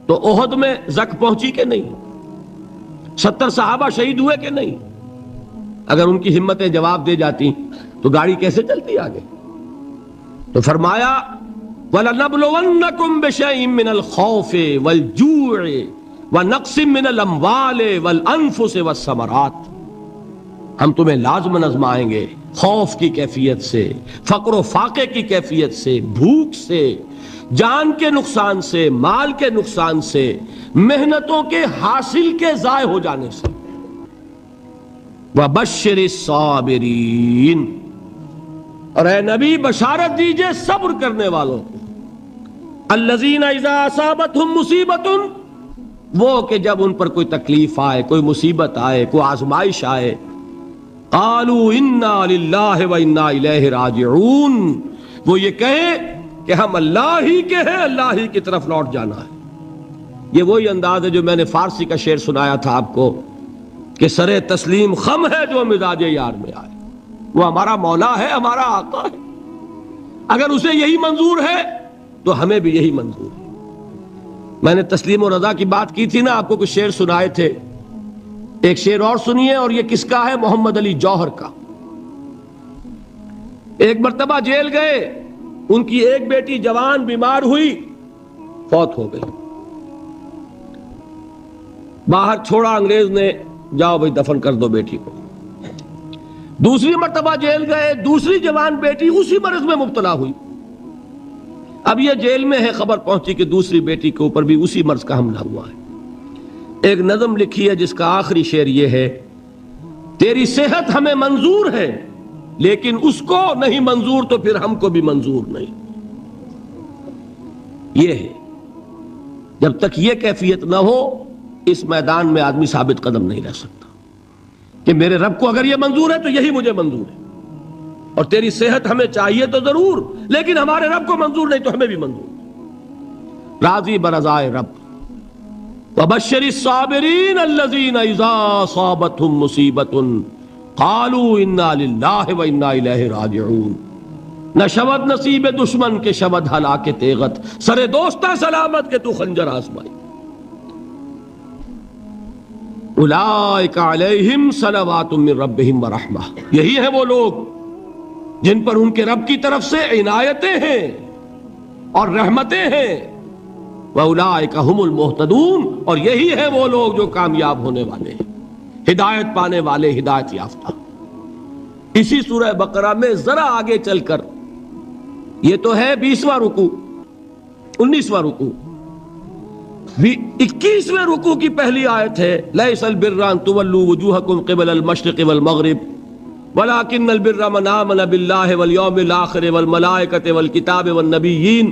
تو احد میں زک پہنچی کہ نہیں؟ 70 صحابہ شہید ہوئے کہ نہیں؟ اگر ان کی ہمتیں جواب دے جاتی تو گاڑی کیسے چلتی آگے؟ تو فرمایا وَلَنَبْلُوَنَّكُمْ بِشَيْءٍ مِّنَ الْخَوْفِ وَالْجُوعِ وَنَقْصٍ مِّنَ الْأَمْوَالِ وَالْأَنفُسِ وَالثَّمَرَاتِ. ہم تمہیں لازماً آزمائیں گے خوف کی کیفیت سے, فقر و فاقے کی کیفیت سے, بھوک سے, جان کے نقصان سے, مال کے نقصان سے, محنتوں کے حاصل کے ضائع ہو جانے سے. وَبَشِّرِ الصَّابِرِينَ, اور اے نبی بشارت دیجئے صبر کرنے والوں کو. الَّذِينَ إِذَا أَصَابَتْهُمْ مُصِيبَةٌ, وہ کہ جب ان پر کوئی تکلیف آئے, کوئی مصیبت آئے, کوئی آزمائش آئے, قالوا انا للہ و انا الیہ راجعون, وہ یہ کہیں کہ ہم اللہ ہی کے ہیں, اللہ ہی کی طرف لوٹ جانا ہے. یہ وہی انداز ہے جو میں نے فارسی کا شعر سنایا تھا آپ کو کہ سر تسلیم خم ہے جو مزاج یار میں آئے. وہ ہمارا مولا ہے, ہمارا آقا ہے. اگر اسے یہی منظور ہے تو ہمیں بھی یہی منظور ہے. میں نے تسلیم و رضا کی بات کی تھی نا, آپ کو کچھ شعر سنائے تھے. ایک شعر اور سنیے, اور یہ کس کا ہے؟ محمد علی جوہر کا. ایک مرتبہ جیل گئے, ان کی ایک بیٹی جوان بیمار ہوئی, فوت ہو گئی. باہر چھوڑا انگریز نے, جاؤ بھائی دفن کر دو بیٹی کو. دوسری مرتبہ جیل گئے, دوسری جوان بیٹی اسی مرض میں مبتلا ہوئی. اب یہ جیل میں ہے, خبر پہنچی کہ دوسری بیٹی کے اوپر بھی اسی مرض کا حملہ ہوا ہے. ایک نظم لکھی ہے جس کا آخری شعر یہ ہے, تیری صحت ہمیں منظور ہے لیکن اس کو نہیں منظور تو پھر ہم کو بھی منظور نہیں. یہ ہے, جب تک یہ کیفیت نہ ہو اس میدان میں آدمی ثابت قدم نہیں رہ سکتا کہ میرے رب کو اگر یہ منظور ہے تو یہی مجھے منظور ہے, اور تیری صحت ہمیں چاہیے تو ضرور, لیکن ہمارے رب کو منظور نہیں تو ہمیں بھی منظور. راضی برضائے رب. وَبَشِّرِ الصَّابِرِينَ الَّذِينَ إِذَا أَصَابَتْهُمْ مُصِيبَةٌ قَالُوا إِنَّا لِلَّهِ وَإِنَّا إِلَيْهِ رَاجِعُونَ. نہ شود نصیب دشمن کے شود ہلاک تیغت, سر دوستہ سلامت کے تو خنجر آزمائی. اولئک علیہم صلوات من ربہم ورحمہ, یہی ہے وہ لوگ جن پر ان کے رب کی طرف سے عنایتیں ہیں اور رحمتیں ہیں. وَأُولَٰئِكَ هُمُ الْمُهْتَدُونَ, اور یہی ہے وہ لوگ جو کامیاب ہونے والے ہیں, ہدایت پانے والے, ہدایت یافتہ. اسی سورہ بقرہ میں ذرا آگے چل کر, یہ تو ہے 20واں رکوع, 19واں رکوع, 21ویں رکوع کی پہلی آیت ہے, لَيْسَ الْبِرَّ أَن تُوَلُّوا وُجُوهَكُمْ قِبَلَ الْمَشْرِقِ وَالْمَغْرِبِ وَلَٰكِنَّ الْبِرَّ مَنْ آمَنَ بِاللَّهِ وَالْيَوْمِ الْآخِرِ وَالْمَلَائِكَةِ وَالْكِتَابِ وَالنَّبِيِّينَ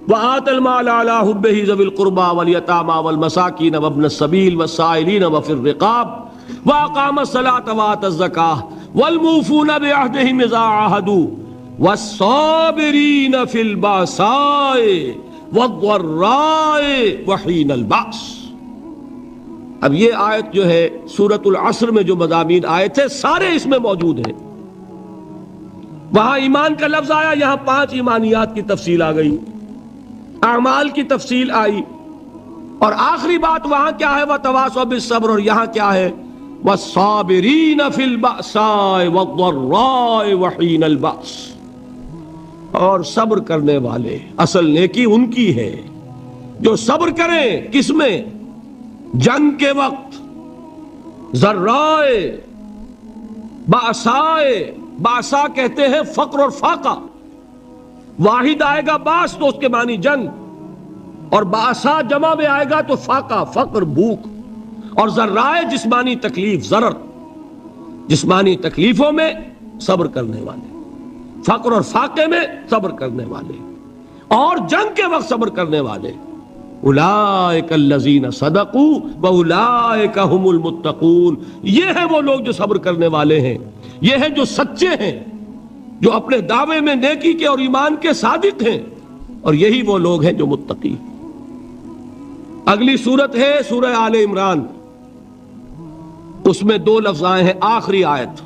وَآتَى المال على حبه ذوي القربى واليتامى والمساكين وابن السبيل والسائلين وفي الرقاب وأقام الصلاة وآتى الزكاة والموفون بعهدهم إذا عاهدوا والصابرين في البأساء والضراء وحين البأس. اب یہ آیت جو ہے سورۃ العصر میں جو مضامین آئے تھے سارے اس میں موجود ہیں. وہاں ایمان کا لفظ آیا, یہاں 5 ایمانیات کی تفصیل آ گئی, اعمال کی تفصیل آئی, اور آخری بات وہاں کیا ہے؟ وَتَوَاصَوْا بِالصَّبْرِ, اور یہاں کیا ہے؟ وَالصَّابِرِينَ فِي الْبَأْسَاءِ وَالضَّرَّاءِ وَحِينَ الْبَأْسِ, اور صبر کرنے والے. اصل نیکی ان کی ہے جو صبر کریں, کس میں؟ جنگ کے وقت. ذرائے, بأسائے, بأسا کہتے ہیں فقر اور فاقہ. واحد آئے گا باس تو اس کے معنی جنگ, اور باسا جمع میں آئے گا تو فاقہ, فقر, بھوک. اور ذرائے جسمانی تکلیف, ضرر, جسمانی تکلیفوں میں صبر کرنے والے, فقر اور فاقے میں صبر کرنے والے, اور جنگ کے وقت صبر کرنے والے. اولئک الذین صدقوا واولئک هم المتقون، یہ ہیں وہ لوگ جو صبر کرنے والے ہیں، یہ ہیں جو سچے ہیں، جو اپنے دعوے میں نیکی کے اور ایمان کے صادق ہیں، اور یہی وہ لوگ ہیں جو متقی۔ اگلی سورت ہے سورہ آل عمران، اس میں 2 لفظ آئے ہیں، آخری آیت،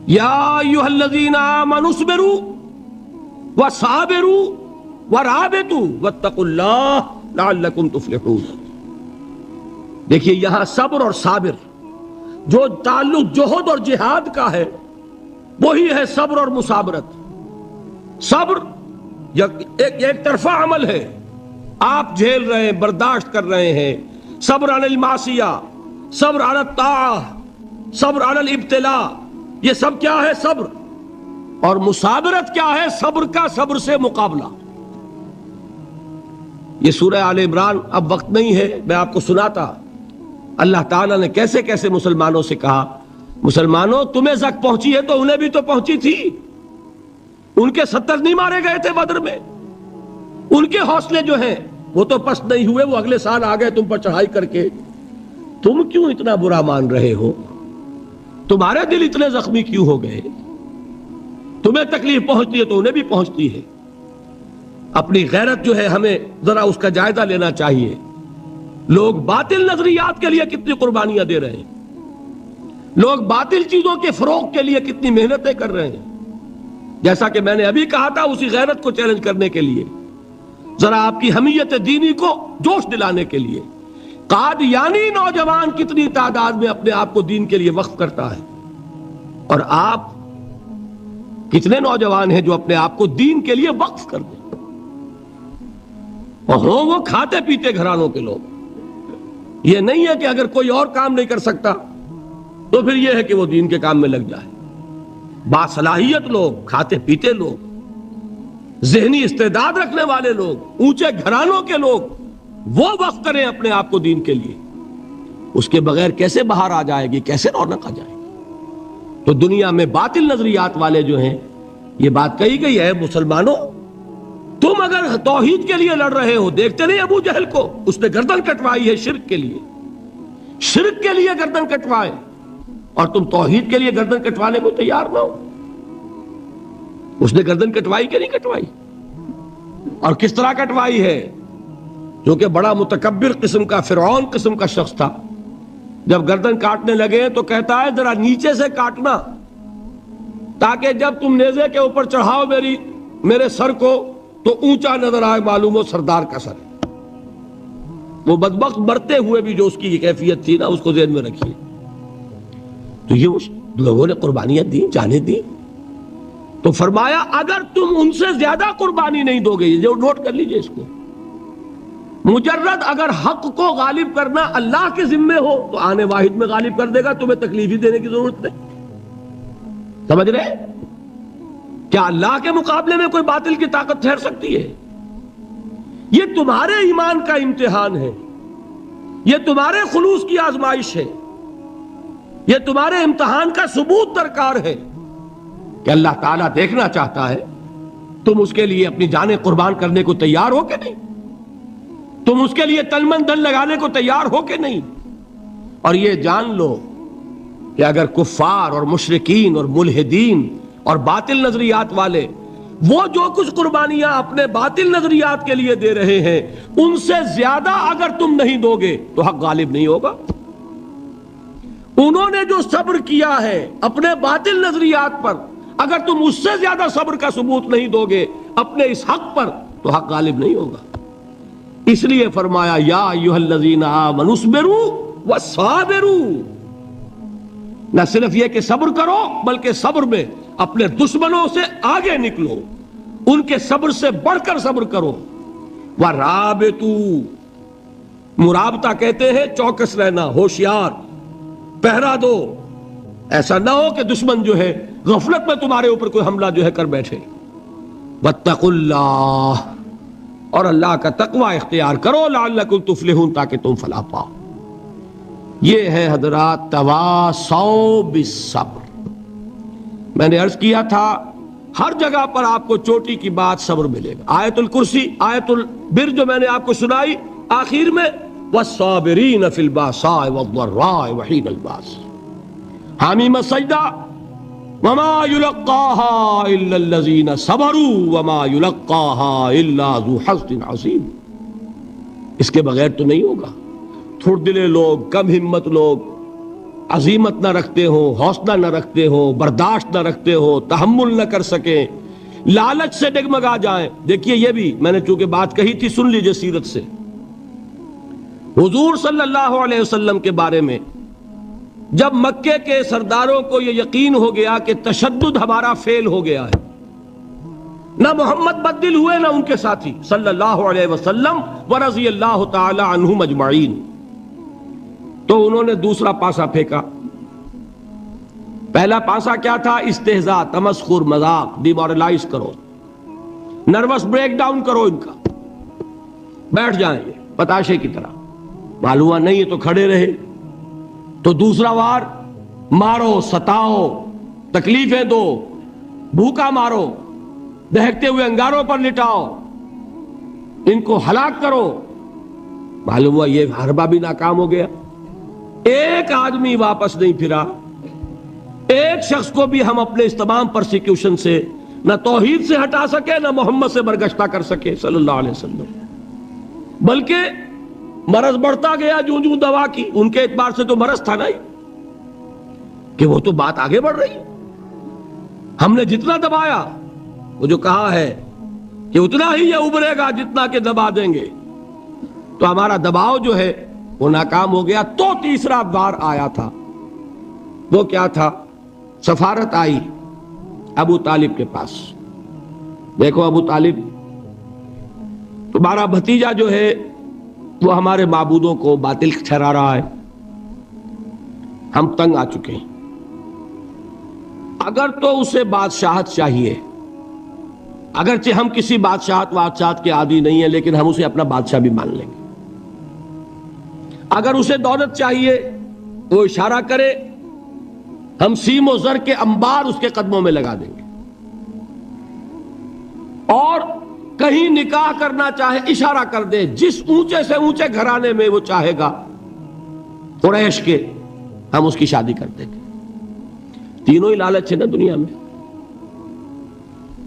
یا ایھا الذین آمنوا اصبروا وصابروا ورابطوا واتقوا اللہ لعلکم تفلحون۔ دیکھیے یہاں صبر اور صابر جو تعلق جہد اور جہاد کا ہے وہی ہے صبر اور مصابرت۔ صبر ایک طرفہ عمل ہے، آپ جھیل رہے ہیں، برداشت کر رہے ہیں، صبر علی المعصیہ، صبر علی الطاعہ، صبر علی الابتلاء، یہ سب کیا ہے؟ صبر۔ اور مصابرت کیا ہے؟ صبر کا صبر سے مقابلہ۔ یہ سورہ آل عمران، اب وقت نہیں ہے میں آپ کو سناتا اللہ تعالیٰ نے کیسے کیسے مسلمانوں سے کہا، مسلمانوں تمہیں زک پہنچی ہے تو انہیں بھی تو پہنچی تھی، ان کے 70 نہیں مارے گئے تھے بدر میں، ان کے حوصلے جو ہیں وہ تو پست نہیں ہوئے، وہ اگلے سال آ گئے تم پر چڑھائی کر کے، تم کیوں اتنا برا مان رہے ہو؟ تمہارے دل اتنے زخمی کیوں ہو گئے؟ تمہیں تکلیف پہنچتی ہے تو انہیں بھی پہنچتی ہے۔ اپنی غیرت جو ہے ہمیں ذرا اس کا جائزہ لینا چاہیے۔ لوگ باطل نظریات کے لیے کتنی قربانیاں دے رہے ہیں، لوگ باطل چیزوں کے فروغ کے لیے کتنی محنتیں کر رہے ہیں۔ جیسا کہ میں نے ابھی کہا تھا، اسی غیرت کو چیلنج کرنے کے لیے، ذرا آپ کی حمیت دینی کو جوش دلانے کے لیے، قادیانی نوجوان کتنی تعداد میں اپنے آپ کو دین کے لیے وقف کرتا ہے، اور آپ کتنے نوجوان ہیں جو اپنے آپ کو دین کے لیے وقف کر دیں، اور ہوں وہ کھاتے پیتے گھرانوں کے لوگ۔ یہ نہیں ہے کہ اگر کوئی اور کام نہیں کر سکتا تو پھر یہ ہے کہ وہ دین کے کام میں لگ جائے۔ باصلاحیت لوگ، کھاتے پیتے لوگ، ذہنی استعداد رکھنے والے لوگ، اونچے گھرانوں کے لوگ، وہ وقف کریں اپنے آپ کو دین کے لیے۔ اس کے بغیر کیسے بہار آ جائے گی، کیسے رونق آ جائے گی؟ تو دنیا میں باطل نظریات والے جو ہیں، یہ بات کہی گئی ہے، مسلمانوں تم اگر توحید کے لیے لڑ رہے ہو، دیکھتے نہیں ابو جہل کو، اس نے گردن کٹوائی ہے شرک کے لیے، شرک کے لیے گردن کٹوائے، اور تم توحید کے لیے گردن کٹوانے کو تیار نہ ہو۔ اس نے گردن کٹوائی کہ نہیں کٹوائی؟ اور کس طرح کٹوائی ہے؟ جو کہ بڑا متکبر قسم کا، فرعون قسم کا شخص تھا، جب گردن کاٹنے لگے تو کہتا ہے ذرا نیچے سے کاٹنا، تاکہ جب تم نیزے کے اوپر چڑھاؤ میرے سر کو تو اونچا نظر آئے، معلوم ہو سردار کا سر ہے۔ وہ بدبخت مرتے ہوئے بھی جو اس کی کیفیت تھی نا، اس کو ذہن میں رکھیے۔ تو یہ لوگوں نے قربانیاں دی، جانیں دی، تو فرمایا اگر تم ان سے زیادہ قربانی نہیں دو گے، یہ نوٹ کر لیجئے اس کو، مجرد اگر حق کو غالب کرنا اللہ کے ذمے ہو تو آنے واحد میں غالب کر دے گا، تمہیں تکلیف ہی دینے کی ضرورت نہیں۔ سمجھ رہے؟ کیا اللہ کے مقابلے میں کوئی باطل کی طاقت ٹھہر سکتی ہے؟ یہ تمہارے ایمان کا امتحان ہے، یہ تمہارے خلوص کی آزمائش ہے، یہ تمہارے امتحان کا ثبوت درکار ہے کہ اللہ تعالیٰ دیکھنا چاہتا ہے تم اس کے لیے اپنی جانیں قربان کرنے کو تیار ہو کہ نہیں، تم اس کے لیے تن من دھن لگانے کو تیار ہو کہ نہیں۔ اور یہ جان لو کہ اگر کفار اور مشرکین اور ملحدین اور باطل نظریات والے وہ جو کچھ قربانیاں اپنے باطل نظریات کے لیے دے رہے ہیں، ان سے زیادہ اگر تم نہیں دو گے تو حق غالب نہیں ہوگا۔ انہوں نے جو صبر کیا ہے اپنے باطل نظریات پر، اگر تم اس سے زیادہ صبر کا ثبوت نہیں دو گے اپنے اس حق پر تو حق غالب نہیں ہوگا۔ اس لیے فرمایا یا ایھا الذین آمنوا اصبروا وصابروا، نہ صرف یہ کہ صبر کرو بلکہ صبر میں اپنے دشمنوں سے آگے نکلو، ان کے صبر سے بڑھ کر صبر کرو۔ ورابطوا، مرابطہ کہتے ہیں چوکس رہنا، ہوشیار، پہرا دو، ایسا نہ ہو کہ دشمن جو ہے غفلت میں تمہارے اوپر کوئی حملہ جو ہے کر بیٹھے۔ واتقوا اللہ، اور اللہ کا تقوی اختیار کرو، لعلکم تفلحون، تاکہ تم فلاح پاؤ۔ یہ ہے حضرات تواصوا بالصبر۔ میں نے عرض کیا تھا ہر جگہ پر آپ کو چوٹی کی بات صبر ملے گا. آیت الکرسی، آیت البر جو میں نے آپ کو سنائی آخر میں، والصابرین فی الباساء والضراء وحین الباس. حامیم السجدہ، وما یلقاها الا الذین صبروا وما یلقاها الا ذو حظ عظیم. اس کے بغیر تو نہیں ہوگا. تھوڑ دلے لوگ، کم ہمت لوگ، عزیمت نہ رکھتے ہو، حوصلہ نہ رکھتے ہو، برداشت نہ رکھتے ہو، تحمل نہ کر سکیں، لالچ سے ڈگمگا جائیں. دیکھیے یہ بھی میں نے چونکہ بات کہی تھی، سن لیجئے سیرت سے. حضور صلی اللہ علیہ وسلم کے بارے میں جب مکے کے سرداروں کو یہ یقین ہو گیا کہ تشدد ہمارا فیل ہو گیا ہے، نہ محمد بدل ہوئے نہ ان کے ساتھی صلی اللہ علیہ وسلم ورضی اللہ تعالی عنہم اجمعین، تو انہوں نے دوسرا پاسا پھینکا. پہلا پاسا کیا تھا؟ استہزاء، تمسخر، مذاق، ڈیمورلائز کرو، نروس بریک ڈاؤن کرو، ان کا بیٹھ جائیں یہ پتاشے کی طرح. معلوم ہوا نہیں یہ تو کھڑے رہے. تو دوسرا وار، مارو، ستاؤ، تکلیفیں دو، بھوکا مارو، دہکتے ہوئے انگاروں پر لٹاؤ، ان کو ہلاک کرو. معلوم ہوا یہ حربہ بھی ناکام ہو گیا. ایک آدمی واپس نہیں پھرا. ایک شخص کو بھی ہم اپنے اس تمام پرسیکیوشن سے نہ توحید سے ہٹا سکے، نہ محمد سے برگشتہ کر سکے صلی اللہ علیہ وسلم. بلکہ مرض بڑھتا گیا جوں جوں دوا کی. ان کے اعتبار سے تو مرض تھا نہیں کہ وہ تو بات آگے بڑھ رہی. ہم نے جتنا دبایا، وہ جو کہا ہے کہ اتنا ہی یہ ابھرے گا جتنا کہ دبا دیں گے، تو ہمارا دباؤ جو ہے وہ ناکام ہو گیا. تو تیسرا بار آیا تھا. وہ کیا تھا؟ سفارت آئی ابو طالب کے پاس. دیکھو ابو طالب، تمہارا بھتیجا جو ہے وہ ہمارے معبودوں کو باطل ٹھہرا رہا ہے. ہم تنگ آ چکے ہیں. اگر تو اسے بادشاہت چاہیے، اگرچہ ہم کسی بادشاہت کے عادی نہیں ہیں، لیکن ہم اسے اپنا بادشاہ بھی مان لیں گے. اگر اسے دولت چاہیے، وہ اشارہ کرے، ہم سیم و زر کے انبار اس کے قدموں میں لگا دیں گے. اور کہیں نکاح کرنا چاہے اشارہ کر دے، جس اونچے سے اونچے گھرانے میں وہ چاہے گا قریش کے، ہم اس کی شادی کر دیں گے. تینوں ہی لالچ ہے نا دنیا میں.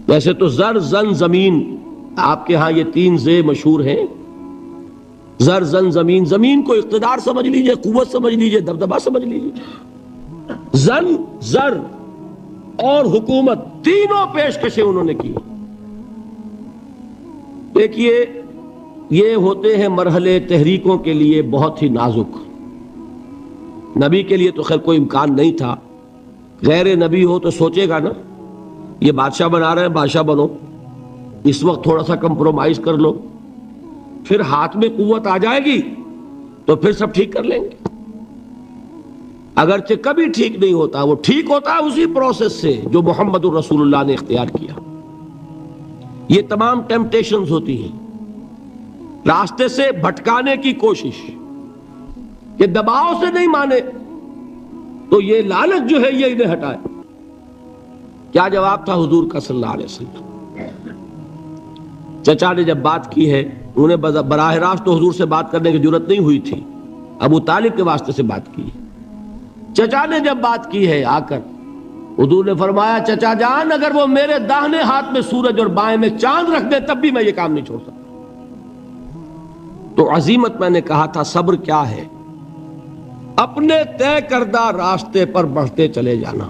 ویسے تو زر، زن، زمین، آپ کے ہاں یہ تین زے مشہور ہیں. زر، زن، زمین. زمین کو اقتدار سمجھ لیجئے، قوت سمجھ لیجئے، دبدبہ سمجھ لیجئے. زن، زر اور حکومت، تینوں پیشکشیں انہوں نے کی. دیکھیے یہ ہوتے ہیں مرحلے تحریکوں کے لیے بہت ہی نازک. نبی کے لیے تو خیر کوئی امکان نہیں تھا. غیر نبی ہو تو سوچے گا نا، یہ بادشاہ بنا رہے ہیں، بادشاہ بنو، اس وقت تھوڑا سا کمپرومائز کر لو، پھر ہاتھ میں قوت آ جائے گی تو پھر سب ٹھیک کر لیں گے. اگرچہ کبھی ٹھیک نہیں ہوتا، وہ ٹھیک ہوتا ہے اسی پروسیس سے جو محمد الرسول اللہ نے اختیار کیا. یہ تمام ٹیمپٹیشنز ہوتی ہیں، راستے سے بھٹکانے کی کوشش، کہ دباؤ سے نہیں مانے تو یہ لالچ جو ہے یہ انہیں ہٹائے. کیا جواب تھا حضور کا صلی اللہ علیہ وسلم؟ چچا نے جب بات کی ہے، انہیں براہ راست تو حضور سے بات کرنے کی ضرورت نہیں ہوئی تھی، ابو طالب کے واسطے سے بات کی. چچا نے جب بات کی ہے آ کر، حضور نے فرمایا چچا جان اگر وہ میرے داہنے ہاتھ میں سورج اور بائیں میں چاند رکھ دے تب بھی میں یہ کام نہیں چھوڑ سکتا. تو عزیمت میں نے کہا تھا صبر کیا ہے؟ اپنے طے کردہ راستے پر بڑھتے چلے جانا،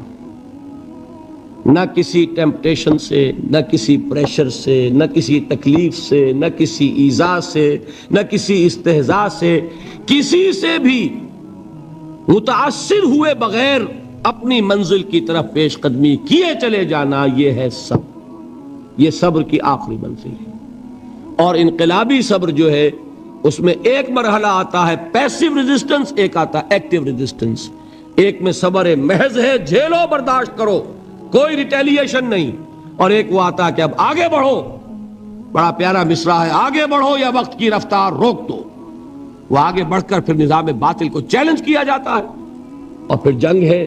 نہ کسی ٹیمپٹیشن سے، نہ کسی پریشر سے، نہ کسی تکلیف سے، نہ کسی ایذا سے، نہ کسی استہزاء سے، کسی سے بھی متاثر ہوئے بغیر اپنی منزل کی طرف پیش قدمی کیے چلے جانا. یہ ہے صبر. یہ صبر کی آخری منزل ہے. اور انقلابی صبر جو ہے اس میں ایک مرحلہ آتا ہے پیسیو ریزسٹنس، ایک آتا ہے ایکٹیو ریزسٹنس. ایک میں صبر محض ہے، جھیلو، برداشت کرو، کوئی ریٹیلیشن نہیں. اور ایک وہ آتا ہے کہ اب آگے بڑھو. بڑا پیارا مصرع ہے، آگے بڑھو یا وقت کی رفتار روک دو. وہ آگے بڑھ کر پھر نظام باطل کو چیلنج کیا جاتا ہے، اور پھر جنگ ہے،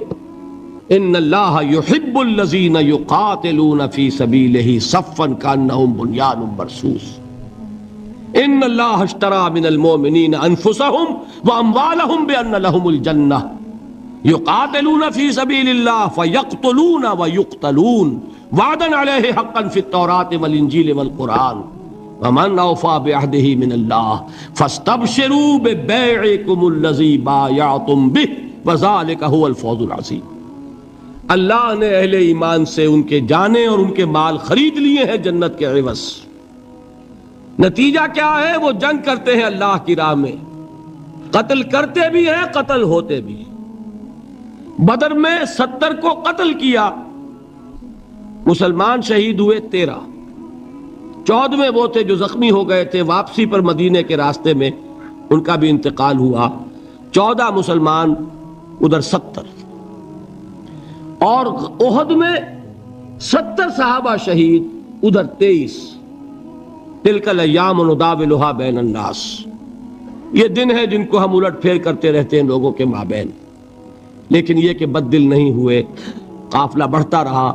ان اللہ یحب الذین یقاتلون فی سبیلہ صفا کانہم بنیان مرصوص ان اللہ اشتری من المؤمنین انفسہم واموالہم بان لہم الجنہ یقاتلون فی سبیل اللہ فیقتلون ویقتلون وعدا علیہ حقا فی التوراۃ والانجیل والقرآن ومن اوفی بعہدہ من اللہ فاستبشروا ببیعکم الذی بایعتم بہ وذلک هو الفوز العظیم۔ اللہ نے اہل ایمان سے ان کے جانیں اور ان کے مال خرید لیے ہیں جنت کے عوض۔ نتیجہ کیا ہے؟ وہ جنگ کرتے ہیں اللہ کی راہ میں، قتل کرتے بھی ہیں، قتل ہوتے بھی ہیں۔ بدر میں 70 کو قتل کیا، مسلمان شہید ہوئے 13، 14 وہ تھے جو زخمی ہو گئے تھے، واپسی پر مدینے کے راستے میں ان کا بھی انتقال ہوا، 14 مسلمان ادھر 70، اور احد میں 70 صحابہ شہید ادھر 23۔ تلک الایام نداولها بین الناس، یہ دن ہے جن کو ہم الٹ پھیر کرتے رہتے ہیں لوگوں کے مابین، لیکن یہ کہ بد دل نہیں ہوئے، قافلہ بڑھتا رہا۔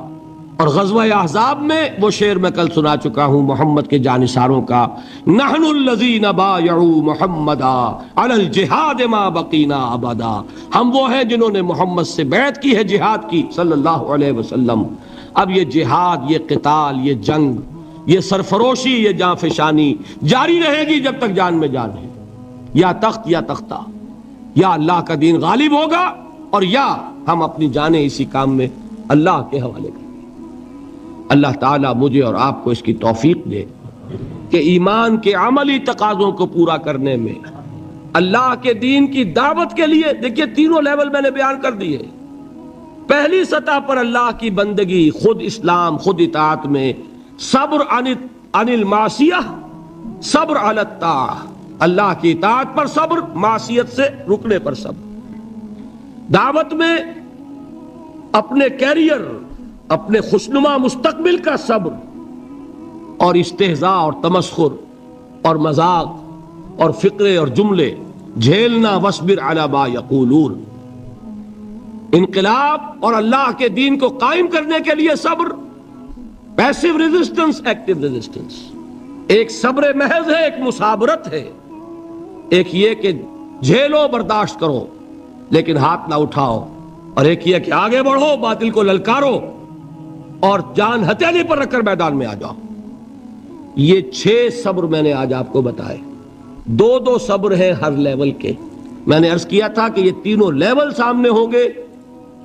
اور غزوہ احزاب میں وہ شعر میں کل سنا چکا ہوں محمد کے جانثاروں کا، نحن الذین بایعوا محمدا علی الجہاد ما بقینا ابدا، ہم وہ ہیں جنہوں نے محمد سے بیعت کی ہے جہاد کی صلی اللہ علیہ وسلم۔ اب یہ جہاد، یہ قتال، یہ جنگ، یہ سرفروشی، یہ جاں فشانی جاری رہے گی جب تک جان میں جان ہے، یا تخت یا تختہ، یا اللہ کا دین غالب ہوگا اور یا ہم اپنی جانیں اسی کام میں اللہ کے حوالے کریں۔ اللہ تعالیٰ مجھے اور آپ کو اس کی توفیق دے کہ ایمان کے عملی تقاضوں کو پورا کرنے میں، اللہ کے دین کی دعوت کے لیے، دیکھیے تینوں لیول میں نے بیان کر دیے۔ پہلی سطح پر اللہ کی بندگی، خود اسلام، خود اطاعت میں صبر عن المعصیہ، صبر علی الطاعہ، اللہ کی اطاعت پر صبر، معصیت سے رکنے پر صبر۔ دعوت میں اپنے کیریئر، اپنے خوشنما مستقبل کا صبر، اور استہزاء اور تمسخر اور مذاق اور فقرے اور جملے جھیلنا، واصبر علی ما یقولون۔ انقلاب اور اللہ کے دین کو قائم کرنے کے لیے صبر، پیسو ریزسٹنس، ایکٹیو ریزسٹنس۔ ایک صبر محض ہے، ایک مصابرت ہے، ایک یہ کہ جھیلو، برداشت کرو لیکن ہاتھ نہ اٹھاؤ، اور ایک یہ کہ آگے بڑھو، باطل کو للکارو اور جان ہتھیلی پر رکھ کر میدان میں آ جاؤ۔ یہ 6 صبر میں نے آج آپ کو بتائے، 2 صبر ہیں ہر لیول کے۔ میں نے عرض کیا تھا کہ یہ تینوں لیول سامنے ہوں گے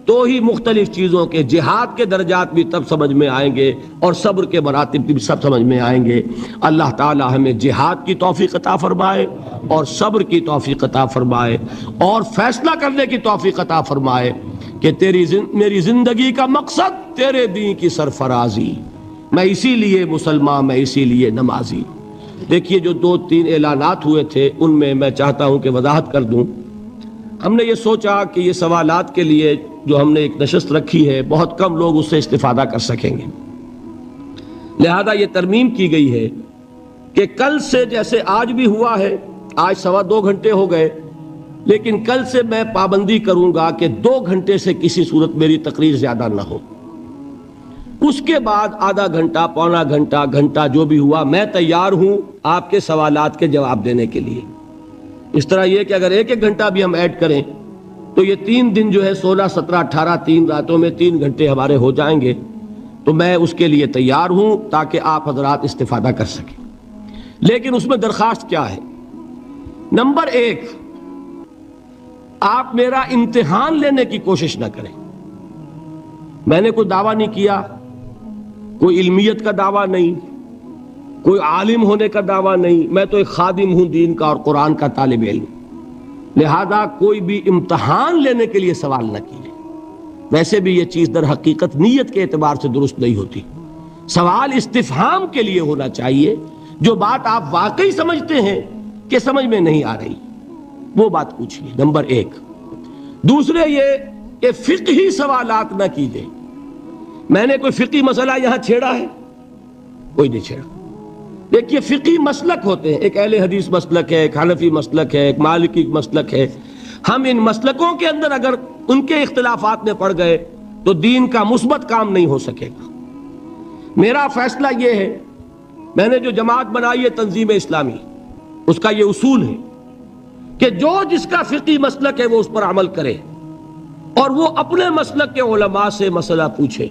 تو ہی مختلف چیزوں کے، جہاد کے درجات بھی تب سمجھ میں آئیں گے اور صبر کے مراتب بھی سب سمجھ میں آئیں گے۔ اللہ تعالی ہمیں جہاد کی توفیق عطا فرمائے اور صبر کی توفیق عطا فرمائے اور فیصلہ کرنے کی توفیق عطا فرمائے کہ میری زندگی کا مقصد تیرے دین کی سرفرازی، میں اسی لیے مسلمان، میں اسی لیے نمازی۔ دیکھیے جو 2-3 اعلانات ہوئے تھے ان میں میں چاہتا ہوں کہ وضاحت کر دوں۔ ہم نے یہ سوچا کہ یہ سوالات کے لیے جو ہم نے ایک نشست رکھی ہے، بہت کم لوگ اس سے استفادہ کر سکیں گے، لہذا یہ ترمیم کی گئی ہے کہ کل سے، جیسے آج بھی ہوا ہے، آج 2.25 گھنٹے ہو گئے، لیکن کل سے میں پابندی کروں گا کہ 2 گھنٹے سے کسی صورت میری تقریر زیادہ نہ ہو۔ اس کے بعد آدھا گھنٹہ، پونا گھنٹہ، گھنٹہ جو بھی ہوا، میں تیار ہوں آپ کے سوالات کے جواب دینے کے لیے۔ اس طرح یہ کہ اگر 1 گھنٹہ بھی ہم ایڈ کریں تو یہ 3 دن جو ہے 16، 17، 18، 3 راتوں میں 3 گھنٹے ہمارے ہو جائیں گے، تو میں اس کے لیے تیار ہوں تاکہ آپ حضرات استفادہ کر سکیں۔ لیکن اس میں درخواست کیا ہے؟ نمبر 1، آپ میرا امتحان لینے کی کوشش نہ کریں۔ میں نے کوئی دعویٰ نہیں کیا، کوئی علمیت کا دعویٰ نہیں، کوئی عالم ہونے کا دعویٰ نہیں، میں تو ایک خادم ہوں دین کا اور قرآن کا طالب علم، لہذا کوئی بھی امتحان لینے کے لیے سوال نہ کیجیے۔ ویسے بھی یہ چیز در حقیقت نیت کے اعتبار سے درست نہیں ہوتی، سوال استفہام کے لیے ہونا چاہیے، جو بات آپ واقعی سمجھتے ہیں کہ سمجھ میں نہیں آ رہی وہ بات پوچھیے، نمبر 1۔ دوسرے یہ کہ فقہی سوالات نہ کیجیے۔ میں نے کوئی فقہی مسئلہ یہاں چھیڑا ہے؟ کوئی نہیں چھیڑا۔ دیکھیے فقہی مسلک ہوتے ہیں، ایک اہل حدیث مسلک ہے، ایک حنفی مسلک ہے، ایک مالکی مسلک ہے۔ ہم ان مسلکوں کے اندر اگر ان کے اختلافات میں پڑ گئے تو دین کا مثبت کام نہیں ہو سکے گا۔ میرا فیصلہ یہ ہے، میں نے جو جماعت بنائی ہے تنظیم اسلامی، اس کا یہ اصول ہے کہ جو جس کا فقہی مسلک ہے وہ اس پر عمل کرے، اور وہ اپنے مسلک کے علماء سے مسئلہ پوچھے۔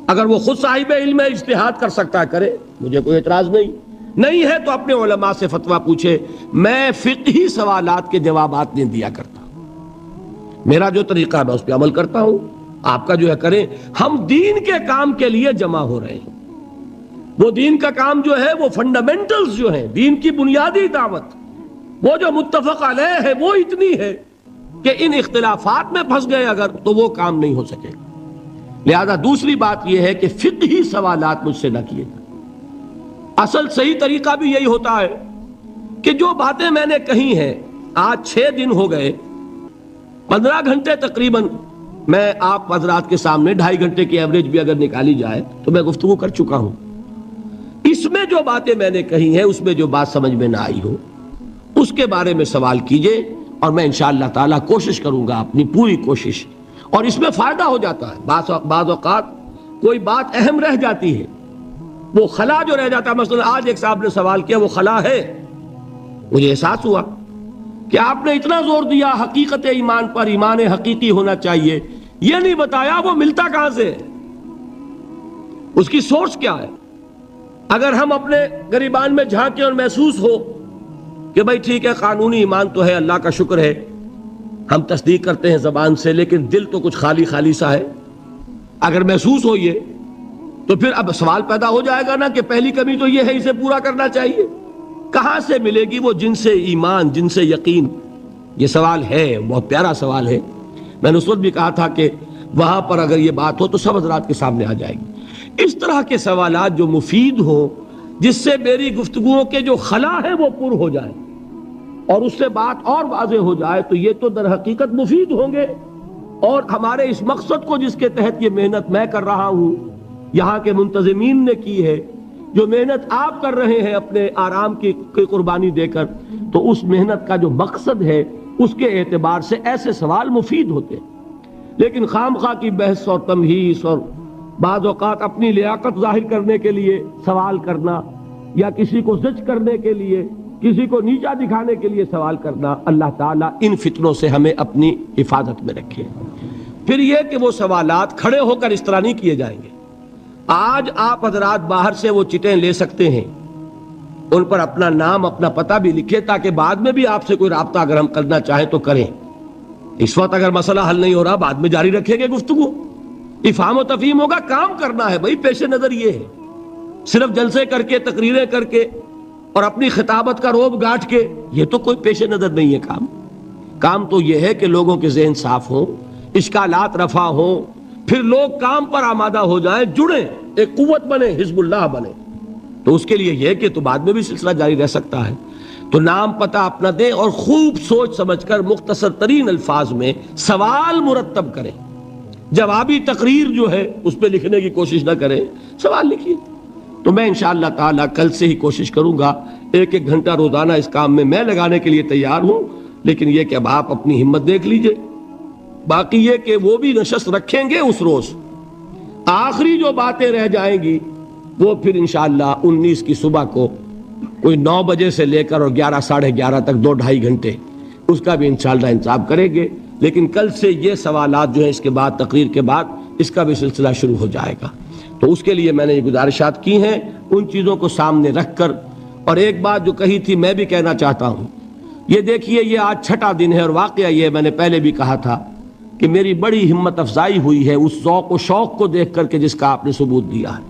اگر وہ خود صاحب علم ہے، اجتہاد کر سکتا ہے کرے، مجھے کوئی اعتراض نہیں ہے تو اپنے علماء سے فتویٰ پوچھے۔ میں فقہی سوالات کے جوابات نہیں دیا کرتا، میرا جو طریقہ ہے میں اس پہ عمل کرتا ہوں، آپ کا جو ہے کریں۔ ہم دین کے کام کے لیے جمع ہو رہے ہیں، وہ دین کا کام جو ہے وہ فنڈامنٹلز جو ہیں، دین کی بنیادی دعوت، وہ جو متفق علیہ ہے وہ اتنی ہے کہ ان اختلافات میں پھنس گئے اگر تو وہ کام نہیں ہو سکے۔ لہذا دوسری بات یہ ہے کہ فقہی سوالات مجھ سے نہ کیے جائیں۔ اصل صحیح طریقہ بھی یہی ہوتا ہے کہ جو باتیں میں نے کہی ہیں، آج 6 دن ہو گئے، 15 گھنٹے تقریباً میں آپ حضرات کے سامنے، 2.5 گھنٹے کی ایوریج بھی اگر نکالی جائے تو میں گفتگو کر چکا ہوں۔ اس میں جو باتیں میں نے کہی ہیں، اس میں جو بات سمجھ میں نہ آئی ہو اس کے بارے میں سوال کیجئے، اور میں انشاءاللہ تعالی کوشش کروں گا، اپنی پوری کوشش، اور اس میں فائدہ ہو جاتا ہے۔ بعض اوقات کوئی بات اہم رہ جاتی ہے، وہ خلا جو رہ جاتا ہے، مثلا آج ایک صاحب نے سوال کیا وہ خلا ہے، مجھے احساس ہوا کہ آپ نے اتنا زور دیا حقیقت ایمان پر، ایمان حقیقی ہونا چاہیے، یہ نہیں بتایا وہ ملتا کہاں سے ہے، اس کی سورس کیا ہے۔ اگر ہم اپنے گریبان میں جھانکیں اور محسوس ہو کہ بھائی ٹھیک ہے قانونی ایمان تو ہے، اللہ کا شکر ہے، ہم تصدیق کرتے ہیں زبان سے، لیکن دل تو کچھ خالی خالی سا ہے، اگر محسوس ہو یہ، تو پھر اب سوال پیدا ہو جائے گا نا کہ پہلی کمی تو یہ ہے، اسے پورا کرنا چاہیے۔ کہاں سے ملے گی وہ جن سے ایمان، جن سے یقین؟ یہ سوال ہے، بہت پیارا سوال ہے۔ میں نے اس وقت بھی کہا تھا کہ وہاں پر اگر یہ بات ہو تو سب حضرات کے سامنے آ جائے گی۔ اس طرح کے سوالات جو مفید ہوں، جس سے میری گفتگوؤں کے جو خلا ہے وہ پر ہو جائے اور اس سے بات اور واضح ہو جائے، تو یہ تو در حقیقت مفید ہوں گے، اور ہمارے اس مقصد کو جس کے تحت یہ محنت میں کر رہا ہوں، یہاں کے منتظمین نے کی ہے، جو محنت آپ کر رہے ہیں اپنے آرام کی قربانی دے کر، تو اس محنت کا جو مقصد ہے اس کے اعتبار سے ایسے سوال مفید ہوتے ہیں۔ لیکن خام خواہ کی بحث اور تمہیس اور بعض اوقات اپنی لیاقت ظاہر کرنے کے لیے سوال کرنا، یا کسی کو زج کرنے کے لیے، کسی کو نیچا دکھانے کے لیے سوال کرنا، اللہ تعالیٰ ان فتنوں سے ہمیں اپنی حفاظت میں رکھے۔ پھر یہ کہ وہ سوالات کھڑے ہو کر اس طرح نہیں کیے جائیں گے۔ آج آپ حضرات باہر سے وہ چٹیں لے سکتے ہیں، ان پر اپنا نام، اپنا پتہ بھی لکھے، تاکہ بعد میں بھی آپ سے کوئی رابطہ اگر ہم کرنا چاہیں تو کریں۔ اس وقت اگر مسئلہ حل نہیں ہو رہا، بعد میں جاری رکھیں گے گفتگو، افہام و تفہیم ہوگا، کام کرنا ہے بھائی۔ پیش نظر یہ ہے، صرف جلسے کر کے، تقریریں کر کے اور اپنی خطابت کا روب گاٹھ کے، یہ تو کوئی پیش نظر نہیں ہے۔ کام تو یہ ہے کہ لوگوں کے ذہن صاف ہوں، اشکالات رفع ہوں، پھر لوگ کام پر آمادہ ہو جائیں، جڑیں، ایک قوت بنے، حزب اللہ بنے۔ تو اس کے لیے یہ کہ تو بعد میں بھی سلسلہ جاری رہ سکتا ہے۔ تو نام پتہ اپنا دیں اور خوب سوچ سمجھ کر مختصر ترین الفاظ میں سوال مرتب کریں۔ جوابی تقریر جو ہے اس پہ لکھنے کی کوشش نہ کریں، سوال لکھیے۔ تو میں انشاءاللہ تعالی کل سے ہی کوشش کروں گا، 1 گھنٹہ روزانہ اس کام میں لگانے کے لیے تیار ہوں، لیکن یہ کہ اب آپ اپنی ہمت دیکھ لیجئے۔ باقی یہ کہ وہ بھی نشست رکھیں گے اس روز، آخری جو باتیں رہ جائیں گی وہ پھر انشاءاللہ 19 کی صبح کو کوئی 9 بجے سے لے کر اور 11 ساڑھے 11 تک 2-2.5 گھنٹے اس کا بھی انشاءاللہ انتظام کریں گے۔ لیکن کل سے یہ سوالات جو ہیں اس کے بعد، تقریر کے بعد، اس کا بھی سلسلہ شروع ہو جائے گا۔ تو اس کے لیے میں نے یہ گزارشات کی ہیں، ان چیزوں کو سامنے رکھ کر۔ اور ایک بات جو کہی تھی میں بھی کہنا چاہتا ہوں، یہ دیکھیے یہ آج 6واں دن ہے، اور واقعہ یہ میں نے پہلے بھی کہا تھا کہ میری بڑی ہمت افزائی ہوئی ہے اس ذوق و شوق کو دیکھ کر کے جس کا آپ نے ثبوت دیا ہے۔